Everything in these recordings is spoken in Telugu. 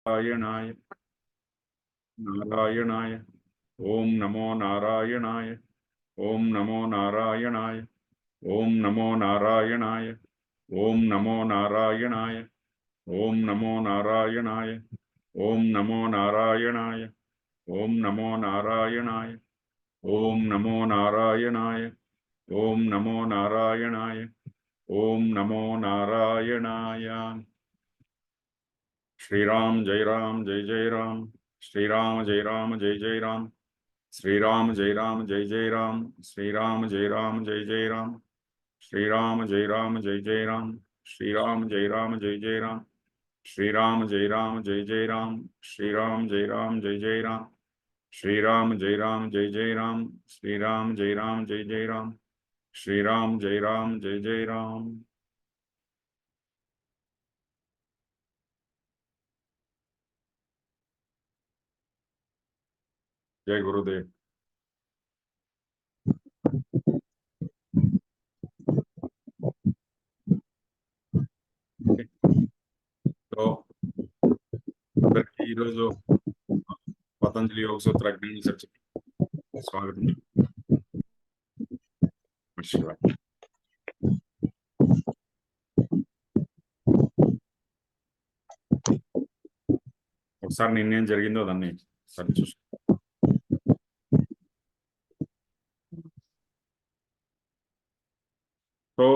नारायणाय नारायणाय ओम नमो नारायणाय ओम नमो नारायणाय ओम नमो नारायणाय ओम नमो नारायणाय ओम नमो नारायणाय ओम नमो नारायणाय ओम नमो नारायणाय ओम नमो नारायणाय ओम नमो नारायणाय ओम नमो नारायणाय। श्री राम जय राम जय जय राम, श्री राम जय राम जय जय राम, श्री राम जय राम जय जय राम, श्री राम जय राम जय जय राम, श्री राम जय राम जय जय राम, श्री राम जय राम जय जय राम, श्री राम जय राम जय जय राम, श्री राम जय राम जय जय राम, श्री राम जय राम जय जय राम, श्री राम जय राम जय जय राम, श्री राम जय राम जय जय राम। जय गुरुदेव। तो అందరికీ ఈరోజు పతంజలి యోగ సూత్ర జ్ఞాన చర్చకి స్వాగతం। ఒకసారి నిన్నేం జరిగిందో దాన్ని సరి చూసు। तो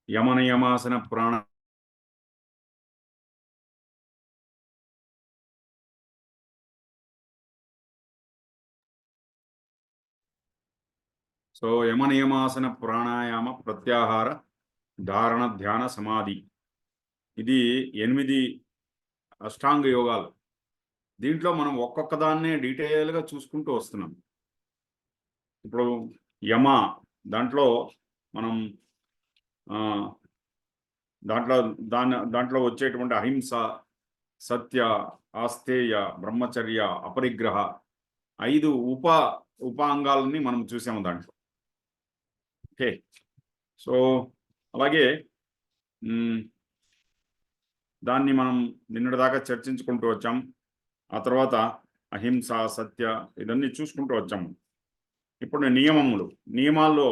యమ నియమాసన ప్రాణ సో యమ నియమాసన ప్రాణాయామ ప్రత్యాహార ధారణ ధ్యాన సమాధి, ఇది 8 అష్టాంగ యోగాలు। దీంట్లో మనం ఒక్కొక్క దాన్నే డీటెయిల్గా చూసుకుంటూ వస్తున్నాం। ఇప్పుడు యమ దాంట్లో మనం దాంట్లో వచ్చేటువంటి అహింస, సత్య, ఆస్తేయ, బ్రహ్మచర్య, అపరిగ్రహ 5 ఉపాంగాలని మనం చూసాము దాంట్లో। ఓకే, సో అలాగే దాన్ని మనం నిన్నటిదాకా చర్చించుకుంటూ వచ్చాం। ఆ తర్వాత అహింస, సత్య ఇదన్నీ చూసుకుంటూ వచ్చాము। ఇప్పుడు నియమాల్లో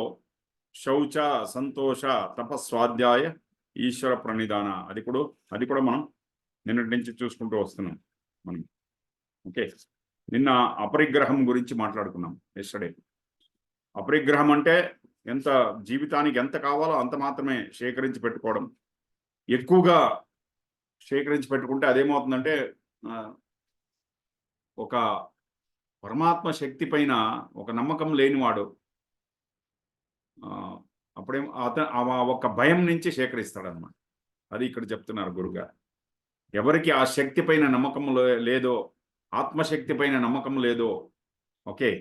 శౌచ, సంతోష, తపస్వాధ్యాయ, ఈశ్వర ప్రణిధాన, అది కూడా మనం నిన్నటి నుంచి చూసుకుంటూ వస్తున్నాం మనం। ఓకే, నిన్న అపరిగ్రహం గురించి మాట్లాడుకున్నాం ఎస్టర్డే। అపరిగ్రహం అంటే జీవితానికి ఎంత కావాలో అంత మాత్రమే సేకరించి పెట్టుకోవడం। ఎక్కువగా సేకరించి పెట్టుకుంటే అదేమవుతుందంటే ఒక పరమాత్మ శక్తి పైన ఒక నమ్మకం లేనివాడు అప్పుడేం ఒక భయం నుంచి సేకరిస్తాడనమాట। అది ఇక్కడ చెప్తున్నారు గురుగారు। ఎవరికి ఆ శక్తి పైన నమ్మకం లేదో, ఆత్మశక్తి పైన నమ్మకం లేదో, ఓకే,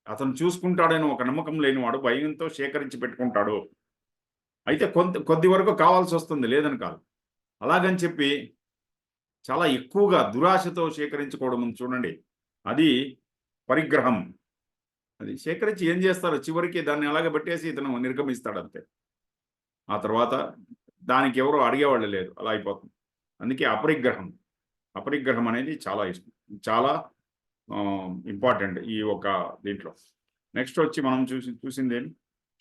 అతను చూసుకుంటాడని ఒక నమ్మకం లేనివాడు భయంతో సేకరించి పెట్టుకుంటాడు। అయితే కొద్ది వరకు కావాల్సి వస్తుంది, లేదని కాదు। అలాగని చెప్పి చాలా ఎక్కువగా దురాశతో సేకరించుకోవడం చూడండి, అది పరిగ్రహం। అది సేకరించి ఏం చేస్తారు, చివరికి దాన్ని అలాగే పెట్టేసి ఇతను నిర్గమిస్తాడు అంతే। ఆ తర్వాత దానికి ఎవరో అడిగేవాళ్ళు లేరు, అలా అయిపోతుంది। అందుకే అపరిగ్రహం అనేది చాలా ఇంపార్టెంట్ ఈ ఒక దీంట్లో। నెక్స్ట్ వచ్చి మనం చూసింది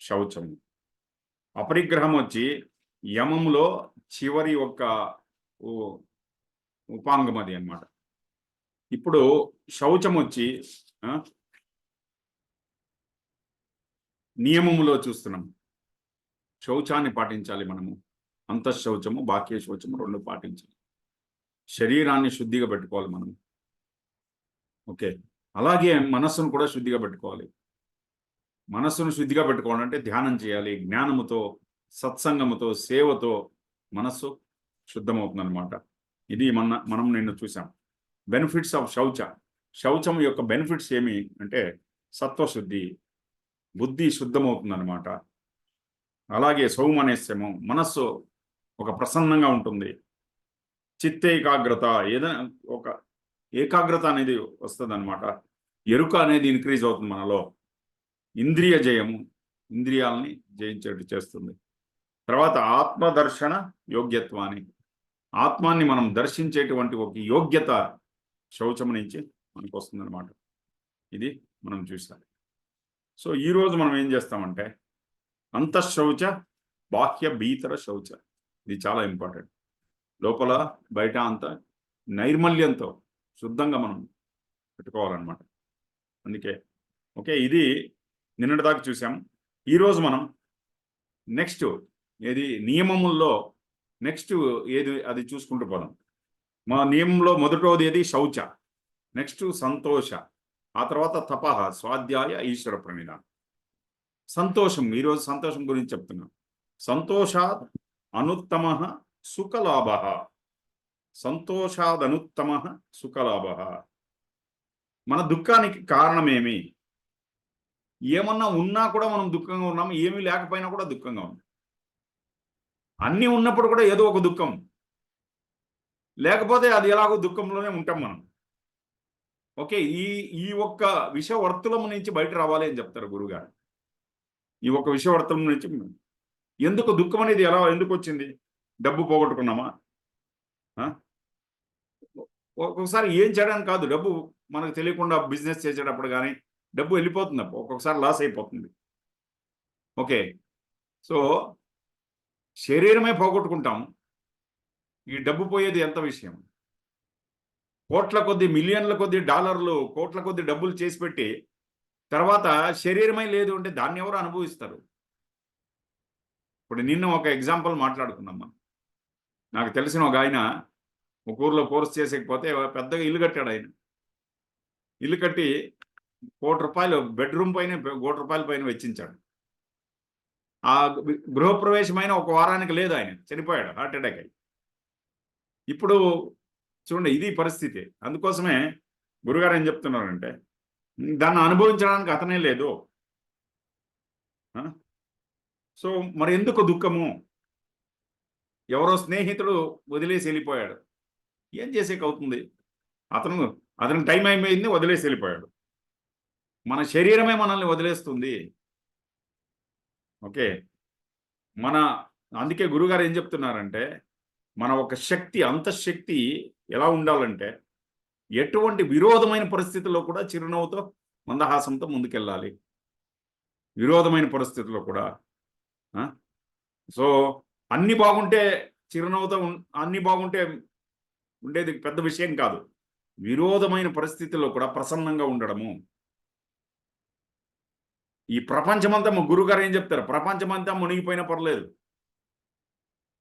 శౌచం। అపరిగ్రహం వచ్చి యమంలో చివరి ఒక ఉపాంగం అది అన్నమాట। ఇప్పుడు శౌచం వచ్చి నియమములో చూస్తున్నాం। శౌచాన్ని పాటించాలి మనము, అంతఃశౌచము, బాహ్య శౌచము 2 పాటించాలి। శరీరాన్ని శుద్ధిగా పెట్టుకోవాలి మనం, ఓకే। అలాగే మనస్సును కూడా శుద్ధిగా పెట్టుకోవాలి। మనస్సును శుద్ధిగా పెట్టుకోవాలంటే ధ్యానం చేయాలి, జ్ఞానముతో, సత్సంగముతో, సేవతో మనస్సు శుద్ధమవుతుందన్నమాట। ఇది మనం నిన్న చూసాం। బెనిఫిట్స్ ఆఫ్ శౌచం యొక్క బెనిఫిట్స్ ఏమి అంటే సత్వశుద్ధి, బుద్ధి శుద్ధమవుతుందన్నమాట। అలాగే సౌమనస్యము, మనస్సు ఒక ప్రసన్నంగా ఉంటుంది। చిత్తేకాగ్రత, ఏదైనా ఒక ఏకాగ్రత అనేది వస్తుంది అనమాట। ఎరుక అనేది ఇంక్రీజ్ అవుతుంది మనలో। ఇంద్రియ జయము, ఇంద్రియాలని జయించేట్టు చేస్తుంది। తర్వాత ఆత్మదర్శన యోగ్యత్వాన్ని, ఆత్మాన్ని మనం దర్శించేటువంటి ఒక యోగ్యత శౌచం నుంచి మనకు వస్తుందన్నమాట. ఇది మనం చూసాలి. సో ఈరోజు మనం ఏం చేస్తామంటే అంతఃశౌచ బాహ్య భీతర శౌచ, ఇది చాలా ఇంపార్టెంట్. లోపల బయట అంతా నైర్మల్యంతో శుద్ధంగా మనం పెట్టుకోవాలన్నమాట. అందుకే ఓకే, ఇది నిన్నటిదాకా చూసాం. ఈరోజు మనం నెక్స్ట్ ఏది నియమముల్లో నెక్స్ట్ ఏది అది చూసుకుంటూ పోదాం. మా నియమంలో మొదటోది ఏది శౌచ, నెక్స్ట్ సంతోష, ఆ తర్వాత తపహ, స్వాధ్యాయ, ఈశ్వర ప్రణిధానం. సంతోషం, ఈరోజు సంతోషం గురించి చెప్తున్నాం. సంతోషాద్ అనుత్తమ సుఖలాభ, సంతోషాదనుత్తమ సుఖలాభ. మన దుఃఖానికి కారణమేమి? ఏమన్నా ఉన్నా కూడా మనం దుఃఖంగా ఉన్నాము, ఏమీ లేకపోయినా కూడా దుఃఖంగా ఉన్నాం. అన్నీ ఉన్నప్పుడు కూడా ఏదో ఒక దుఃఖం, లేకపోతే అది ఎలాగో దుఃఖంలోనే ఉంటాం మనం. ఓకే, ఈ ఈ ఒక్క విషవర్తులం నుంచి బయట రావాలి అని చెప్తారు గురుగారు. ఈ ఒక్క విషవర్తులం నుంచి ఎందుకు దుఃఖం అనేది ఎందుకు వచ్చింది? డబ్బు పోగొట్టుకున్నామా? ఒక్కొక్కసారి ఏం చేయడానికి కాదు, డబ్బు మనకు తెలియకుండా బిజినెస్ చేసేటప్పుడు కానీ డబ్బు వెళ్ళిపోతుంది, ఒక్కొక్కసారి లాస్ అయిపోతుంది. ఓకే, సో శరీరమే పోగొట్టుకుంటాం, ఈ డబ్బు పోయేది ఎంత విషయం? కోట్ల కొద్ది, మిలియన్ల కొద్ది డాలర్లు, కోట్ల కొద్ది డబ్బులు చేసి పెట్టి తర్వాత శరీరమే లేదు అంటే దాన్ని ఎవరు అనుభవిస్తారు? ఇప్పుడు నిన్న ఒక ఎగ్జాంపుల్ మాట్లాడుకున్నాం. నాకు తెలిసిన ఒక ఆయన ఒక ఊర్లో కోర్స్ చేసేకపోతే పెద్దగా ఇల్లు కట్టాడు. ఆయన ఇల్లు కట్టి ₹1,00,00,000 బెడ్రూమ్ పైన ₹1,00,00,000 పైన వెచ్చించాడు. ఆ గృహప్రవేశమైన ఒక వారానికి లేదు, ఆయన చనిపోయాడు హార్ట్ అటాక్ అయ్యి. ఇప్పుడు చూడండి, ఇది పరిస్థితి. అందుకోసమే గురుగారు ఏం చెప్తున్నారంటే దాన్ని అనుభవించడానికి అతనే లేదు. సో మరి ఎందుకు దుఃఖము? ఎవరో స్నేహితుడు వదిలేసి వెళ్ళిపోయాడు, ఏం చేసేకవుతుంది? అతనికి టైం అయిపోయింది, వదిలేసి వెళ్ళిపోయాడు. మన శరీరమే మనల్ని వదిలేస్తుంది. ఓకే, అందుకే గురుగారు ఏం చెప్తున్నారంటే మన ఒక శక్తి, అంతఃశక్తి ఎలా ఉండాలంటే ఎటువంటి విరోధమైన పరిస్థితుల్లో కూడా చిరునవ్వుతో, మందహాసంతో ముందుకెళ్ళాలి. విరోధమైన పరిస్థితుల్లో కూడా. సో అన్ని బాగుంటే చిరునవ్వుతో, అన్ని బాగుంటే ఉండేది పెద్ద విషయం కాదు. విరోధమైన పరిస్థితుల్లో కూడా ప్రసన్నంగా ఉండడము. ఈ ప్రపంచమంతా, మా గురుగారు ఏం చెప్తారు, ప్రపంచమంతా మునిగిపోయినా పర్లేదు,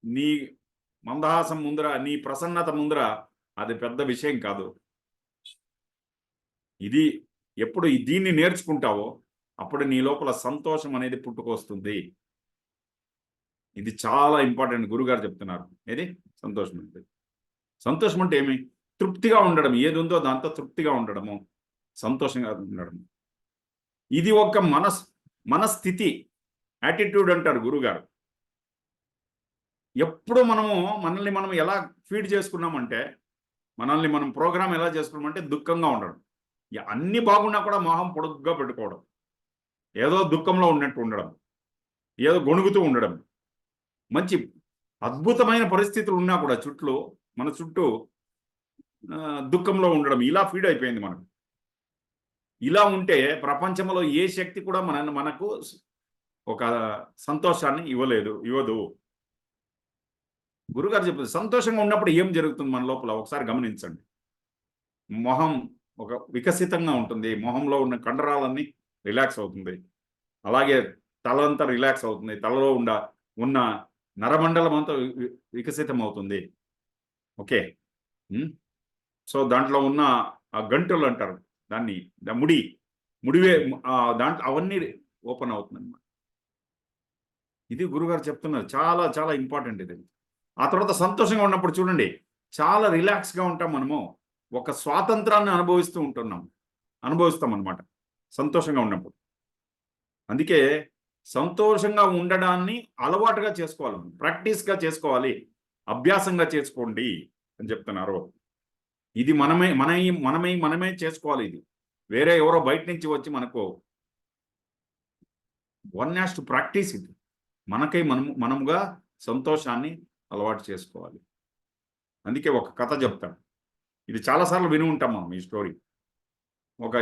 నీ మందహాసం ముందర, నీ ప్రసన్నత ముందర అది పెద్ద విషయం కాదు. ఇది ఎప్పుడు దీన్ని నేర్చుకుంటావో అప్పుడు నీ లోపల సంతోషం అనేది పుట్టుకొస్తుంది. ఇది చాలా ఇంపార్టెంట్, గురుగారు చెప్తున్నారు. ఏది సంతోషం అంటే? సంతోషం అంటే ఏమి? తృప్తిగా ఉండడం, ఏది ఉందో దాంతో తృప్తిగా ఉండడము, సంతోషంగా ఉండడం. ఇది ఒక మనస్థితి, యాటిట్యూడ్ అంటారు గురుగారు. ఎప్పుడు మనల్ని మనం ఎలా ఫీడ్ చేసుకున్నామంటే, మనల్ని మనం ప్రోగ్రామ్ ఎలా చేసుకున్నామంటే దుఃఖంగా ఉండడం. అన్ని బాగున్నా కూడా మొహం పొడుగ్గా పెట్టుకోవడం, ఏదో దుఃఖంలో ఉన్నట్టు ఉండడం, ఏదో గొణుగుతూ ఉండడం. మంచి అద్భుతమైన పరిస్థితులు ఉన్నా కూడా మన చుట్టూ దుఃఖంలో ఉండడం, ఇలా ఫీడ్ అయిపోయింది మనకు. ఇలా ఉంటే ప్రపంచంలో ఏ శక్తి కూడా మనకు ఒక సంతోషాన్ని ఇవ్వదు. గురుగారు చెప్పారు, సంతోషంగా ఉన్నప్పుడు ఏం జరుగుతుంది మన లోపల ఒకసారి గమనించండి. మొహం ఒక వికసితంగా ఉంటుంది, మొహంలో ఉన్న కండరాలన్నీ రిలాక్స్ అవుతుంది, అలాగే తలంతా రిలాక్స్ అవుతుంది, తలలో ఉన్న నరమండలం అంతా వికసితం అవుతుంది. ఓకే, సో దాంట్లో ఉన్న ఆ గంటలు అంటారు దాన్ని, ముడివే దాంట్లో అవన్నీ ఓపెన్ అవుతుంది అన్నమాట. ఇది గురుగారు చెప్తున్నారు, చాలా చాలా ఇంపార్టెంట్ ఇది. ఆ తర్వాత సంతోషంగా ఉన్నప్పుడు చూడండి, చాలా రిలాక్స్గా ఉంటాం మనము, ఒక స్వాతంత్రాన్ని అనుభవిస్తాం అన్నమాట సంతోషంగా ఉన్నప్పుడు. అందుకే సంతోషంగా ఉండడాన్ని అలవాటుగా చేసుకోవాలి, ప్రాక్టీస్గా చేసుకోవాలి, అభ్యాసంగా చేసుకోండి అని చెప్తున్నారు. ఇది మనమే చేసుకోవాలి. ఇది వేరే ఎవరో బయట నుంచి వచ్చి మనకు, వన్ హ్యాస్ టు ప్రాక్టీస్. ఇది మనముగా సంతోషాన్ని అలవాటు చేసుకోవాలి. అందుకే ఒక కథ చెప్తాను. ఇది చాలాసార్లు విని ఉంటాం మనం ఈ స్టోరీ. ఒక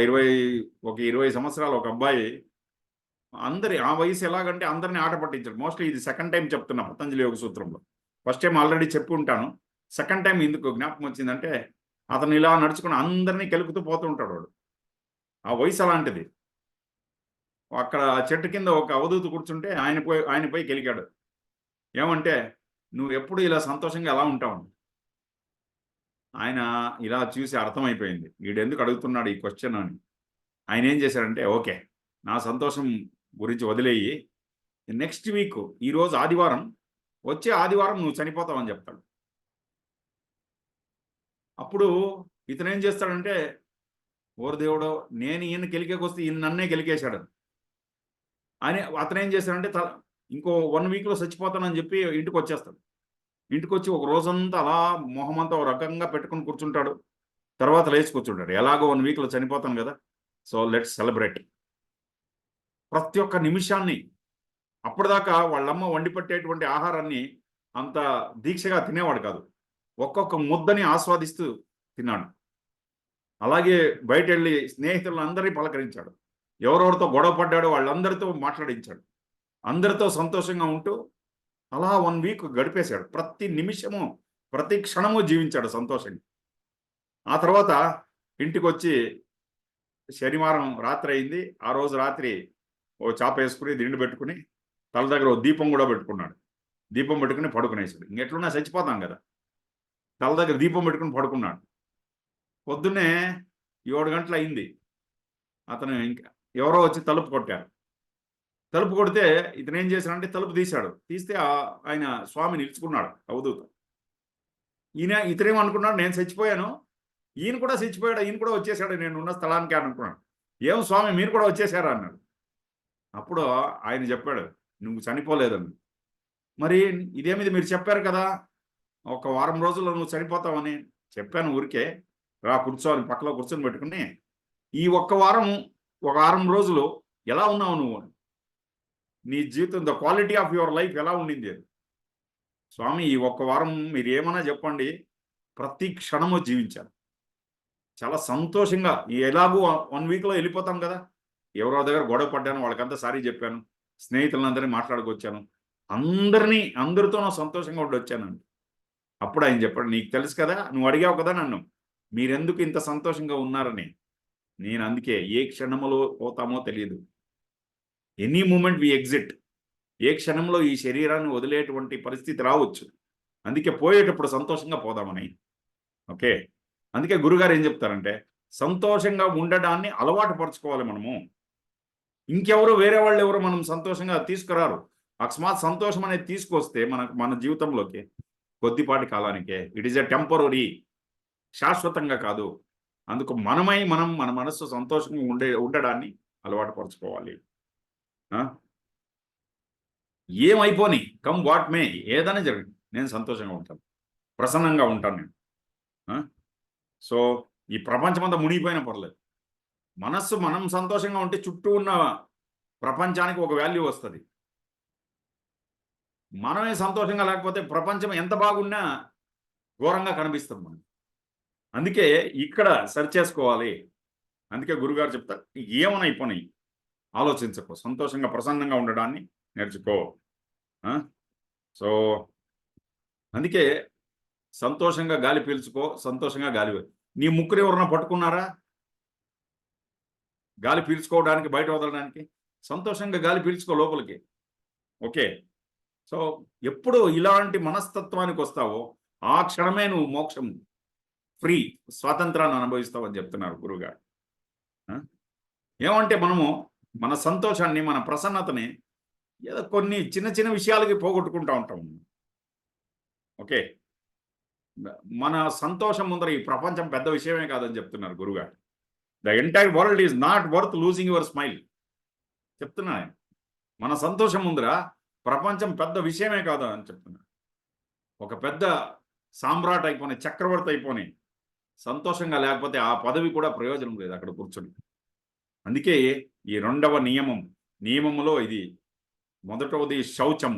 20 సంవత్సరాలు ఒక అబ్బాయి ఆ వయసు ఎలాగంటే అందరిని ఆట పట్టించాడు. మోస్ట్లీ ఇది సెకండ్ టైం చెప్తున్నా పతంజలి యోగ సూత్రంలో. ఫస్ట్ టైం ఆల్రెడీ చెప్పి ఉంటాను. సెకండ్ టైం ఎందుకు జ్ఞాపకం వచ్చిందంటే, అతను ఇలా నడుచుకుని అందరినీ కెలుకుతూ పోతూ ఉంటాడు వాడు. ఆ వయసు అలాంటిది. అక్కడ చెట్టు కింద ఒక అవధూత కూర్చుంటే ఆయన పోయి గెలికాడు. ఏమంటే, నువ్వు ఎప్పుడు ఇలా సంతోషంగా ఎలా ఉంటావు? ఆయన ఇలా చూసి అర్థమైపోయింది, వీడెందుకు అడుగుతున్నాడు ఈ క్వశ్చన్ అని. ఆయన ఏం చేశాడంటే, ఓకే, నా సంతోషం గురించి వదిలేయి, నెక్స్ట్ వీక్ ఈరోజు ఆదివారం, వచ్చే ఆదివారం నువ్వు చనిపోతావని చెప్తాడు. అప్పుడు ఇతను ఏం చేస్తాడంటే, ఓరు దేవుడో, నేను ఈయన గెలికేకొస్తే ఈయన నన్నే గెలికేశాడు అని అతను ఏం చేశాడంటే, ఇంకో 1 వీక్లో చచ్చిపోతానని చెప్పి ఇంటికి వచ్చేస్తాడు. ఇంటికి వచ్చి ఒక రోజంతా అలా మొహమంతా ఒక రకంగా పెట్టుకుని కూర్చుంటాడు. తర్వాత లేచి కూర్చుంటాడు. ఎలాగో 1 వీక్లో చనిపోతాను కదా, సో లెట్స్ సెలబ్రేట్. ప్రతి ఒక్క నిమిషాన్ని, అప్పటిదాకా వాళ్ళమ్మ వండి పెట్టేటువంటి ఆహారాన్ని అంత దీక్షగా తినేవాడు కాదు. ఒక్కొక్క ముద్దని ఆస్వాదిస్తూ తిన్నాడు. అలాగే బయటెళ్ళి స్నేహితులందరినీ పలకరించాడు. ఎవరెవరితో గొడవ పడ్డాడో వాళ్ళందరితో మాట్లాడించాడు. అందరితో సంతోషంగా ఉంటూ అలా 1 వీక్ గడిపేశాడు. ప్రతి నిమిషము, ప్రతి క్షణము జీవించాడు సంతోషంగా. ఆ తర్వాత ఇంటికొచ్చి శనివారం రాత్రి అయింది. ఆ రోజు రాత్రి ఓ చాప వేసుకుని, దిండు పెట్టుకుని, తల దగ్గర ఓ దీపం కూడా పెట్టుకున్నాడు. దీపం పెట్టుకుని పడుకునేసాడు. ఇంకెట్లున్నా చచ్చిపోతాం కదా, తల దగ్గర దీపం పెట్టుకుని పడుకున్నాడు. పొద్దున్నే 7 గంటలు అయింది. అతను ఇంకా ఎవరో వచ్చి తలుపు కొట్టారు. తలుపు కొడితే ఇతను ఏం చేశాడంటే తలుపు తీశాడు. తీస్తే ఆయన స్వామి నిలుచుకున్నాడు అవధూత. ఇతనేమనుకున్నాడు, నేను చచ్చిపోయాను, ఈయన కూడా చచ్చిపోయాడు, ఈయన కూడా వచ్చేసాడు నేనున్న స్థలానికి అనుకున్నాడు. ఏం స్వామి మీరు కూడా వచ్చేసారా అన్నాడు. అప్పుడు ఆయన చెప్పాడు, నువ్వు చనిపోలేదని. మరి ఇదేమిది, మీరు చెప్పారు కదా ఒక వారం రోజుల్లో నువ్వు చనిపోతావని. చెప్పాను ఊరికే, రా కూర్చోని పక్కలో కూర్చొని పెట్టుకుని, ఈ ఒక వారం రోజులు ఎలా ఉన్నావు నువ్వు, నీ జీవితం, the quality of your life ఎలా ఉండింది? స్వామి ఈ ఒక్క వారం మీరు ఏమన్నా చెప్పండి, ప్రతి క్షణము జీవించాను చాలా సంతోషంగా. ఎలాగూ 1 వీక్లో వెళ్ళిపోతాం కదా, ఎవరో దగ్గర గొడవ పడ్డాను, వాళ్ళకంతా సారీ చెప్పాను, స్నేహితులందరినీ మాట్లాడుకొచ్చాను, అందరితోనూ సంతోషంగా ఉండొచ్చానండి. అప్పుడు ఆయన చెప్పాడు, నీకు తెలుసు కదా, నువ్వు అడిగావు కదా నన్ను, మీరెందుకు ఇంత సంతోషంగా ఉన్నారని. నేను అందుకే ఏ క్షణంలో పోతామో తెలియదు, ఎనీ మూమెంట్ వి ఎగ్జిట్. ఏ క్షణంలో ఈ శరీరాన్ని వదిలేటువంటి పరిస్థితి రావచ్చు. అందుకే పోయేటప్పుడు సంతోషంగా పోదామని. ఓకే, అందుకే గురుగారు ఏం చెప్తారంటే, సంతోషంగా ఉండడాన్ని అలవాటు పరుచుకోవాలి మనము. ఇంకెవరు, వేరే వాళ్ళు ఎవరు మనం సంతోషంగా తీసుకురారు. అకస్మాత్ సంతోషం అనేది తీసుకొస్తే మన జీవితంలోకి కొద్దిపాటి కాలానికే, ఇట్ ఈస్ ఎ టెంపరరీ, శాశ్వతంగా కాదు. అందుకు మన మనస్సు సంతోషంగా ఉండడాన్ని అలవాటు పరుచుకోవాలి. ఏమైపోని, కమ్ వాట్ మే, ఏదైనా జరగదు, నేను సంతోషంగా ఉంటాను, ప్రసన్నంగా ఉంటాను నేను. సో ఈ ప్రపంచమంతా మునిగిపోయినా పర్లేదు, మనం సంతోషంగా ఉంటే చుట్టూ ఉన్న ప్రపంచానికి ఒక వాల్యూ వస్తుంది. మనమే సంతోషంగా లేకపోతే ప్రపంచం ఎంత బాగున్నా ఘోరంగా కనిపిస్తుంది మనకి. అందుకే ఇక్కడ సరి చేసుకోవాలి. అందుకే గురుగారు చెప్తారు, ఏమైనా అయిపోయినాయి ఆలోచించకో, సంతోషంగా ప్రసన్నంగా ఉండడాన్ని నేర్చుకో. సో అందుకే సంతోషంగా గాలి పీల్చుకో, సంతోషంగా గాలి. నీ ముక్కుని ఎవరన్నా పట్టుకున్నారా గాలి పీల్చుకోవడానికి, బయట వదలడానికి? సంతోషంగా గాలి పీల్చుకో లోపలికి. ఓకే, సో ఎప్పుడు ఇలాంటి మనస్తత్వానికి వస్తావో ఆ క్షణమే నువ్వు మోక్షం, ఫ్రీ, స్వాతంత్రాన్ని అనుభవిస్తావని చెప్తున్నారు గురువుగారు. ఏమంటే మనము మన సంతోషాన్ని, మన ప్రసన్నతని ఏదో కొన్ని చిన్న చిన్న విషయాలకి పోగొట్టుకుంటూ ఉంటాం. ఓకే, మన సంతోషం ముందర ఈ ప్రపంచం పెద్ద విషయమే కాదని చెప్తున్నారు గురుగారు. The entire world is not worth losing your smile చెప్తున్నా. మన సంతోషం ముందర ప్రపంచం పెద్ద విషయమే కాదు అని చెప్తున్నారు. ఒక పెద్ద సామ్రాట్ అయిపోయి, చక్రవర్తి అయిపోయి సంతోషంగా లేకపోతే ఆ పదవి కూడా ప్రయోజనం లేదు అక్కడ కూర్చొని. అందుకే ఈ 2వ నియమములో ఇది మొదటవది శౌచం,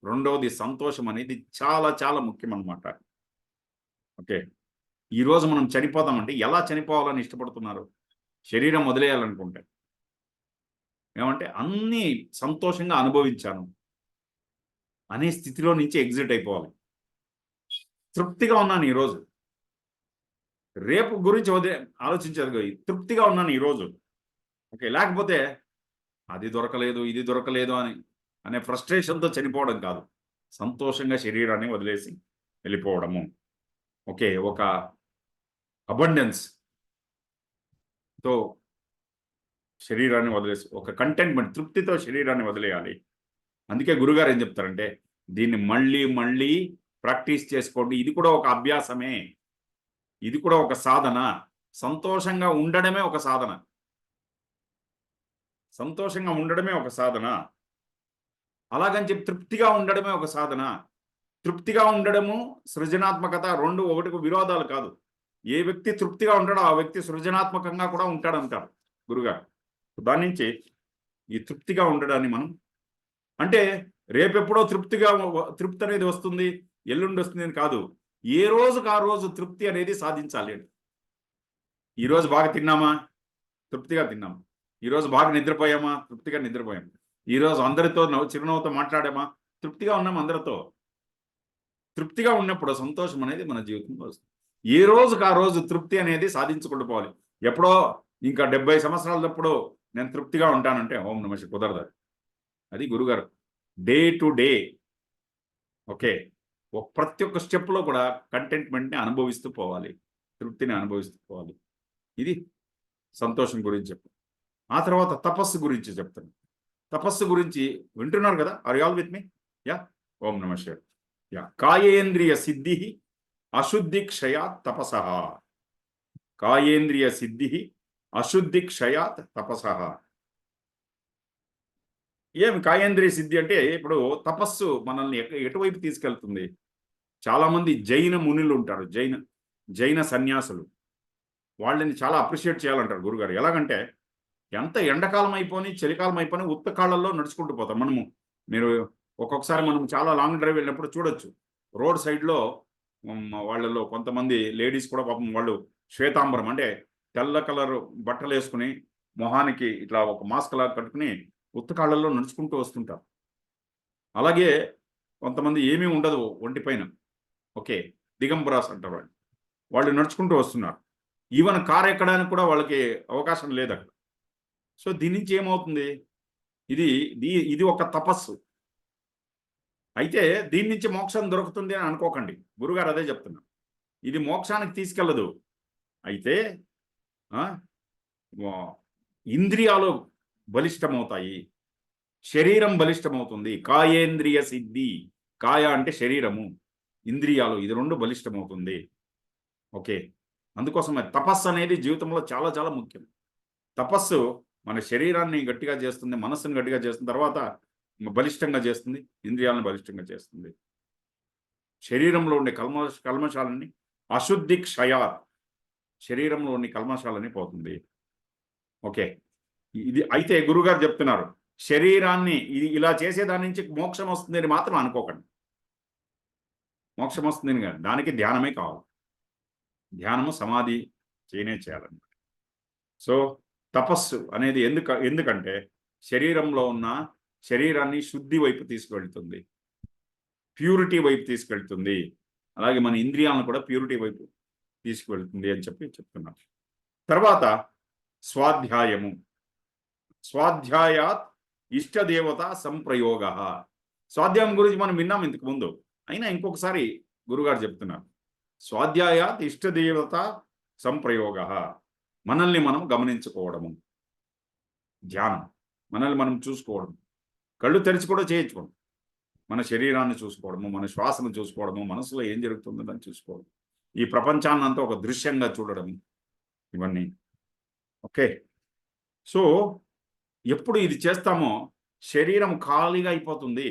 రెండవది సంతోషం అనేది చాలా చాలా ముఖ్యం అన్నమాట. ఓకే. ఈరోజు మనం చనిపోతామంటే ఎలా చనిపోవాలని ఇష్టపడుతున్నారు? శరీరం వదిలేయాలనుకుంటే. ఏమంటే అన్నీ సంతోషంగా అనుభవించాను అనే స్థితిలో నుంచి ఎగ్జిట్ అయిపోవాలి. తృప్తిగా ఉన్నాను ఈరోజు. రేపు గురించి ఆలోచించదు. తృప్తిగా ఉన్నాను ఈరోజు. ఓకే. లేకపోతే అది దొరకలేదు, ఇది దొరకలేదు అనే ఫ్రస్ట్రేషన్‌తో చనిపోవడం కాదు. సంతోషంగా శరీరాన్ని వదిలేసి వెళ్ళిపోవడము. ఓకే. ఒక అబండెన్స్‌తో శరీరాన్ని వదిలేసి, ఒక కంటెంట్‌మెంట్ తృప్తితో శరీరాన్ని వదిలేయాలి. అందుకే గురుగారు ఏం చెప్తారంటే, దీన్ని మళ్ళీ, మళ్ళీ ప్రాక్టీస్ చేసుకోండి. ఇది కూడా ఒక అభ్యాసమే. ఇది కూడా ఒక సాధన. సంతోషంగా ఉండడమే ఒక సాధన. సంతోషంగా ఉండడమే ఒక సాధన. అలాగని చెప్పి తృప్తిగా ఉండడమే ఒక సాధన. తృప్తిగా ఉండడము, సృజనాత్మకత 2 ఒకటికి విరోధాలు కాదు. ఏ వ్యక్తి తృప్తిగా ఉంటాడో ఆ వ్యక్తి సృజనాత్మకంగా కూడా ఉంటాడంటారు గురుగారు. దాని నుంచి ఈ తృప్తిగా ఉండడాన్ని మనం అంటే రేపెప్పుడో తృప్తి అనేది వస్తుంది, ఎల్లుండి వస్తుంది అని కాదు. ఏ రోజుకి ఆ రోజు తృప్తి అనేది సాధించాలి. ఈరోజు బాగా తిన్నామా? తృప్తిగా తిన్నాం. ఈరోజు బాగా నిద్రపోయామా? తృప్తిగా నిద్రపోయాం. ఈరోజు అందరితో చిరునవ్వుతో మాట్లాడామా? తృప్తిగా ఉన్నాం అందరితో. తృప్తిగా ఉన్నప్పుడు సంతోషం అనేది మన జీవితంలో వస్తుంది. ఏ రోజుకి ఆ రోజు తృప్తి అనేది సాధించుకుంటూ పోవాలి. ఎప్పుడో ఇంకా 70 సంవత్సరాలప్పుడు నేను తృప్తిగా ఉంటానంటే ఓం నమః శివాయ కుదరదు. అది గురుగారు. Day to day. ఓకే. ప్రతి ఒక్క స్టెప్‌లో కూడా కంటెంట్‌మెంట్‌ని అనుభవిస్తూ పోవాలి. తృప్తిని అనుభవిస్తూ పోవాలి. ఇది సంతోషం గురించి చెప్పాను. ఆ తర్వాత తపస్సు గురించి చెప్తాను. తపస్సు గురించి వింటున్నారు కదా? Are you all with me? Yeah! ఓం నమః శివాయ. యాహ్! కాయేంద్రియ సిద్ధిః అశుద్ధి క్షయాత్ తపసః. కాయేంద్రియ సిద్ధిః అశుద్ధి క్షయాత్ తపసః. ఏమి కాయేంద్రియ సిద్ధి అంటే ఇప్పుడు తపస్సు మనల్ని ఎటువైపు తీసుకెళ్తుంది? చాలామంది జైన మునులు ఉంటారు. జైన సన్యాసులు. వాళ్ళని చాలా అప్రిషియేట్ చేయాలంటారు గురుగారు. ఎలాగంటే ఎంత ఎండాకాలం అయిపోని, చలికాలం అయిపోని ఉత్త కాళ్ళల్లో నడుచుకుంటూ పోతాం. మీరు ఒక్కొక్కసారి మనం చాలా లాంగ్ డ్రైవ్ వెళ్ళినప్పుడు చూడొచ్చు. రోడ్ సైడ్‌లో వాళ్ళలో కొంతమంది లేడీస్ కూడా పాపం వాళ్ళు శ్వేతాంబరం అంటే తెల్ల కలరు బట్టలేసుకొని మొహానికి ఇట్లా ఒక మాస్క్ లాగా కట్టుకొని ఉత్త కాళ్ళల్లో నడుచుకుంటూ వస్తుంటారు. అలాగే కొంతమంది ఏమీ ఉండదు ఒంటి పైన. ఓకే. దిగంబరాస్ అంటారు వాళ్ళు. వాళ్ళు నడుచుకుంటూ వస్తున్నారు. ఈవెన్ కార్ ఎక్కడానికి కూడా వాళ్ళకి అవకాశం లేదక్కడ. సో దీని నుంచి ఏమవుతుంది? ఇది ఇది ఒక తపస్సు. అయితే దీని నుంచి మోక్షం దొరుకుతుంది అని అనుకోకండి. గురుగారు అదే చెప్తున్నారు. ఇది మోక్షానికి తీసుకెళ్లదు. అయితే ఆ! వ ఇంద్రియాలు బలిష్టమవుతాయి. శరీరం బలిష్టమవుతుంది. కాయేంద్రియ సిద్ధి. కాయ అంటే శరీరము. ఇంద్రియాలు ఇది 2 బలిష్టమవుతుంది. ఓకే. అందుకోసమే తపస్సు అనేది జీవితంలో చాలా చాలా ముఖ్యం. తపస్సు మన శరీరాన్ని గట్టిగా చేస్తుంది. మనస్సుని గట్టిగా చేస్తుంది. తర్వాత బలిష్టంగా చేస్తుంది. ఇంద్రియాలను బలిష్టంగా చేస్తుంది. శరీరంలో ఉండే కల్మషాలన్నీ అశుద్ధి క్షయాత్. శరీరంలో ఉండే కల్మషాలన్నీ పోతుంది. ఓకే. ఇది అయితే గురుగారు చెప్తున్నారు. శరీరాన్ని ఇలా చేసేదాని నుంచి మోక్షం వస్తుందని మాత్రం అనుకోకండి. మోక్షం వస్తుందని కాదు. దానికి ధ్యానమే కావాలి. ధ్యానము, సమాధి చేయాలన్నమాట. సో తపస్సు అనేది ఎందుకంటే శరీరంలో ఉన్న శరీరాన్ని శుద్ధి వైపు తీసుకువెళ్తుంది. ప్యూరిటీ వైపు తీసుకెళ్తుంది. అలాగే మన ఇంద్రియాలను కూడా ప్యూరిటీ వైపు తీసుకువెళ్తుంది అని చెప్తున్నారు. తర్వాత స్వాధ్యాయము. స్వాధ్యాయాత్ ఇష్టదేవత సంప్రయోగ. స్వాధ్యాయం గురించి మనం విన్నాం ఇంతకు ముందు. అయినా ఇంకొకసారి గురుగారు చెప్తున్నారు. స్వాధ్యాయాత్ ఇష్టదేవత సంప్రయోగ. మనల్ని మనం గమనించుకోవడము. ధ్యానం. మనల్ని మనం చూసుకోవడం. కళ్ళు తెరిచి కూడా చేయొచ్చు. మన శరీరాన్ని చూసుకోవడము, మన శ్వాసను చూసుకోవడము, మనసులో ఏం జరుగుతుందో దాన్ని చూసుకోవడం. ఈ ప్రపంచాన్నంతా ఒక దృశ్యంగా చూడడం. ఇవన్నీ. ఓకే. సో ఎప్పుడు ఇది చేస్తామో శరీరం ఖాళీగా అయిపోతుంది.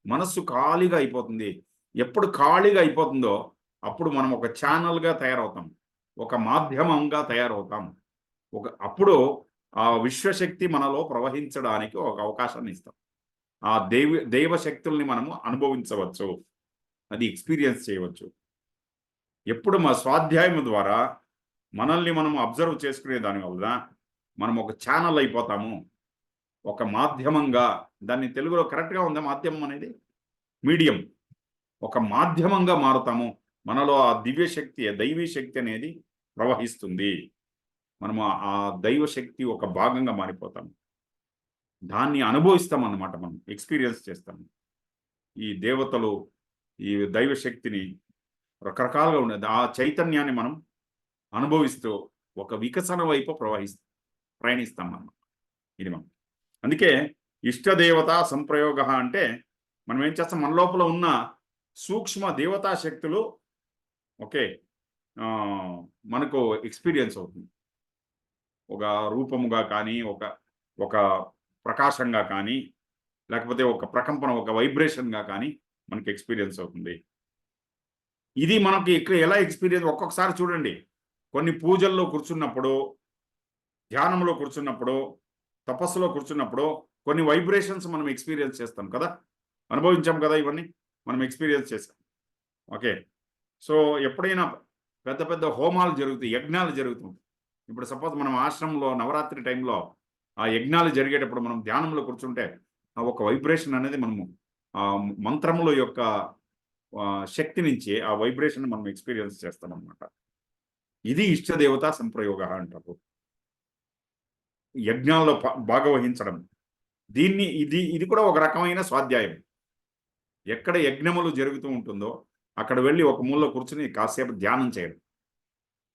మనస్సు ఖాళీగా అయిపోతుంది. ఎప్పుడు ఖాళీగా అయిపోతుందో అప్పుడు మనం ఒక ఛానల్‌గా తయారవుతాం. ఒక మాధ్యమంగా తయారవుతాం. అప్పుడు ఆ విశ్వశక్తి మనలో ప్రవహించడానికి ఒక అవకాశాన్ని ఇస్తాం. ఆ దైవ శక్తుల్ని మనము అనుభవించవచ్చు. అది ఎక్స్‌పీరియన్స్ చేయవచ్చు. ఎప్పుడు మా స్వాధ్యాయం ద్వారా మనల్ని మనం అబ్జర్వ్ చేసుకునే దానివల్ల మనం ఒక ఛానల్ అయిపోతాము, ఒక మాధ్యమంగా. దాన్ని తెలుగులో కరెక్ట్గా ఉందా మాధ్యమం అనేది? మీడియం. ఒక మాధ్యమంగా మారుతాము. మనలో ఆ దివ్య శక్తి, దైవీ శక్తి అనేది ప్రవహిస్తుంది. మనము ఆ దైవ శక్తి ఒక భాగంగా మారిపోతాము. దాన్ని అనుభవిస్తామన్నమాట, మనం ఎక్స్పీరియన్స్ చేస్తాము. ఈ దేవతలు, ఈ దైవ శక్తిని రకరకాలుగా ఉండేది. ఆ చైతన్యాన్ని మనం అనుభవిస్తూ ఒక వికసన వైపు ప్రయాణిస్తాం మనం. ఇది మనం. అందుకే ఇష్టదేవత సంప్రయోగ అంటే మనం ఏం చేస్తాం, మన లోపల ఉన్న సూక్ష్మ దేవతా శక్తులు ఓకే మనకు ఎక్స్పీరియన్స్ అవుతుంది. ఒక రూపముగా కానీ, ఒక ఒక ప్రకాశంగా కానీ, లేకపోతే ఒక ప్రకంపన, ఒక వైబ్రేషన్గా కానీ మనకి ఎక్స్పీరియన్స్ అవుతుంది. ఇది మనకి ఇక్కడ ఎలా ఎక్స్పీరియన్స్, ఒక్కొక్కసారి చూడండి, కొన్ని పూజల్లో కూర్చున్నప్పుడు, ధ్యానంలో కూర్చున్నప్పుడు, తపస్సులో కూర్చున్నప్పుడు కొన్ని వైబ్రేషన్స్ మనం ఎక్స్పీరియన్స్ చేస్తాం కదా, అనుభవించాం కదా, ఇవన్నీ మనం ఎక్స్పీరియన్స్ చేసాం. ఓకే. సో ఎప్పుడైనా పెద్ద పెద్ద హోమాలు జరుగుతాయి, యజ్ఞాలు జరుగుతుంటాయి. ఇప్పుడు సపోజ్ మనం ఆశ్రమంలో నవరాత్రి టైంలో ఆ యజ్ఞాలు జరిగేటప్పుడు మనం ధ్యానంలో కూర్చుంటే ఆ ఒక వైబ్రేషన్ అనేది మనము ఆ మంత్రముల యొక్క శక్తి నుంచి ఆ వైబ్రేషన్ మనం ఎక్స్పీరియన్స్ చేస్తాం అనమాట. ఇది ఇష్టదేవత సంప్రయోగ అంటారు. యజ్ఞాల్లో భాగవహించడం, దీన్ని ఇది ఇది కూడా ఒక రకమైన స్వాధ్యాయం. ఎక్కడ యజ్ఞములు జరుగుతూ ఉంటుందో అక్కడ వెళ్ళి ఒక మూలలో కూర్చుని కాసేపు ధ్యానం చేయడం,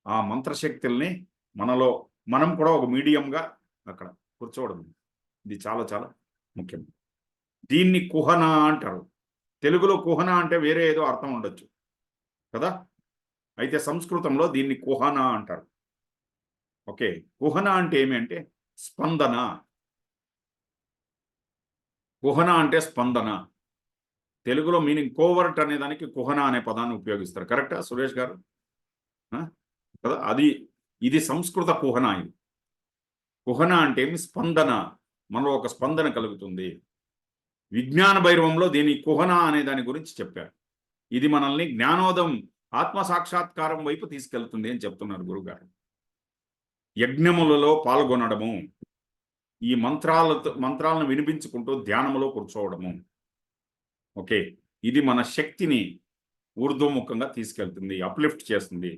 ఆ మంత్రశక్తుల్ని మనలో మనం కూడా ఒక మీడియంగా అక్కడ కూర్చోవడం, ఇది చాలా చాలా ముఖ్యం. దీన్ని కుహన అంటారు. తెలుగులో కుహన అంటే వేరే ఏదో అర్థం ఉండొచ్చు కదా, అయితే సంస్కృతంలో దీన్ని కుహన అంటారు. ఓకే. కుహన అంటే ఏమి అంటే స్పందన. కుహన అంటే స్పందన. తెలుగులో మీనింగ్ కోవర్ట్ అనే దానికి కుహన అనే పదాన్ని ఉపయోగిస్తారు. కరెక్టా సురేష్ గారు? కదా, అది ఇది సంస్కృత కుహన. ఇది కుహన అంటే ఏమి, స్పందన. మనలో ఒక స్పందన కలుగుతుంది. విజ్ఞాన భైరవంలో దీని కుహన అనే దాని గురించి చెప్పారు. ఇది మనల్ని జ్ఞానోదం, ఆత్మ సాక్షాత్కారం వైపు తీసుకెళ్తుంది అని చెప్తున్నారు గురుగారు. యజ్ఞములలో పాల్గొనడము, ఈ మంత్రాలను వినిపించుకుంటూ ధ్యానములో కూర్చోవడము. ఓకే. ఇది మన శక్తిని ఊర్ధ్వముఖంగా తీసుకెళ్తుంది, అప్లిఫ్ట్ చేస్తుంది.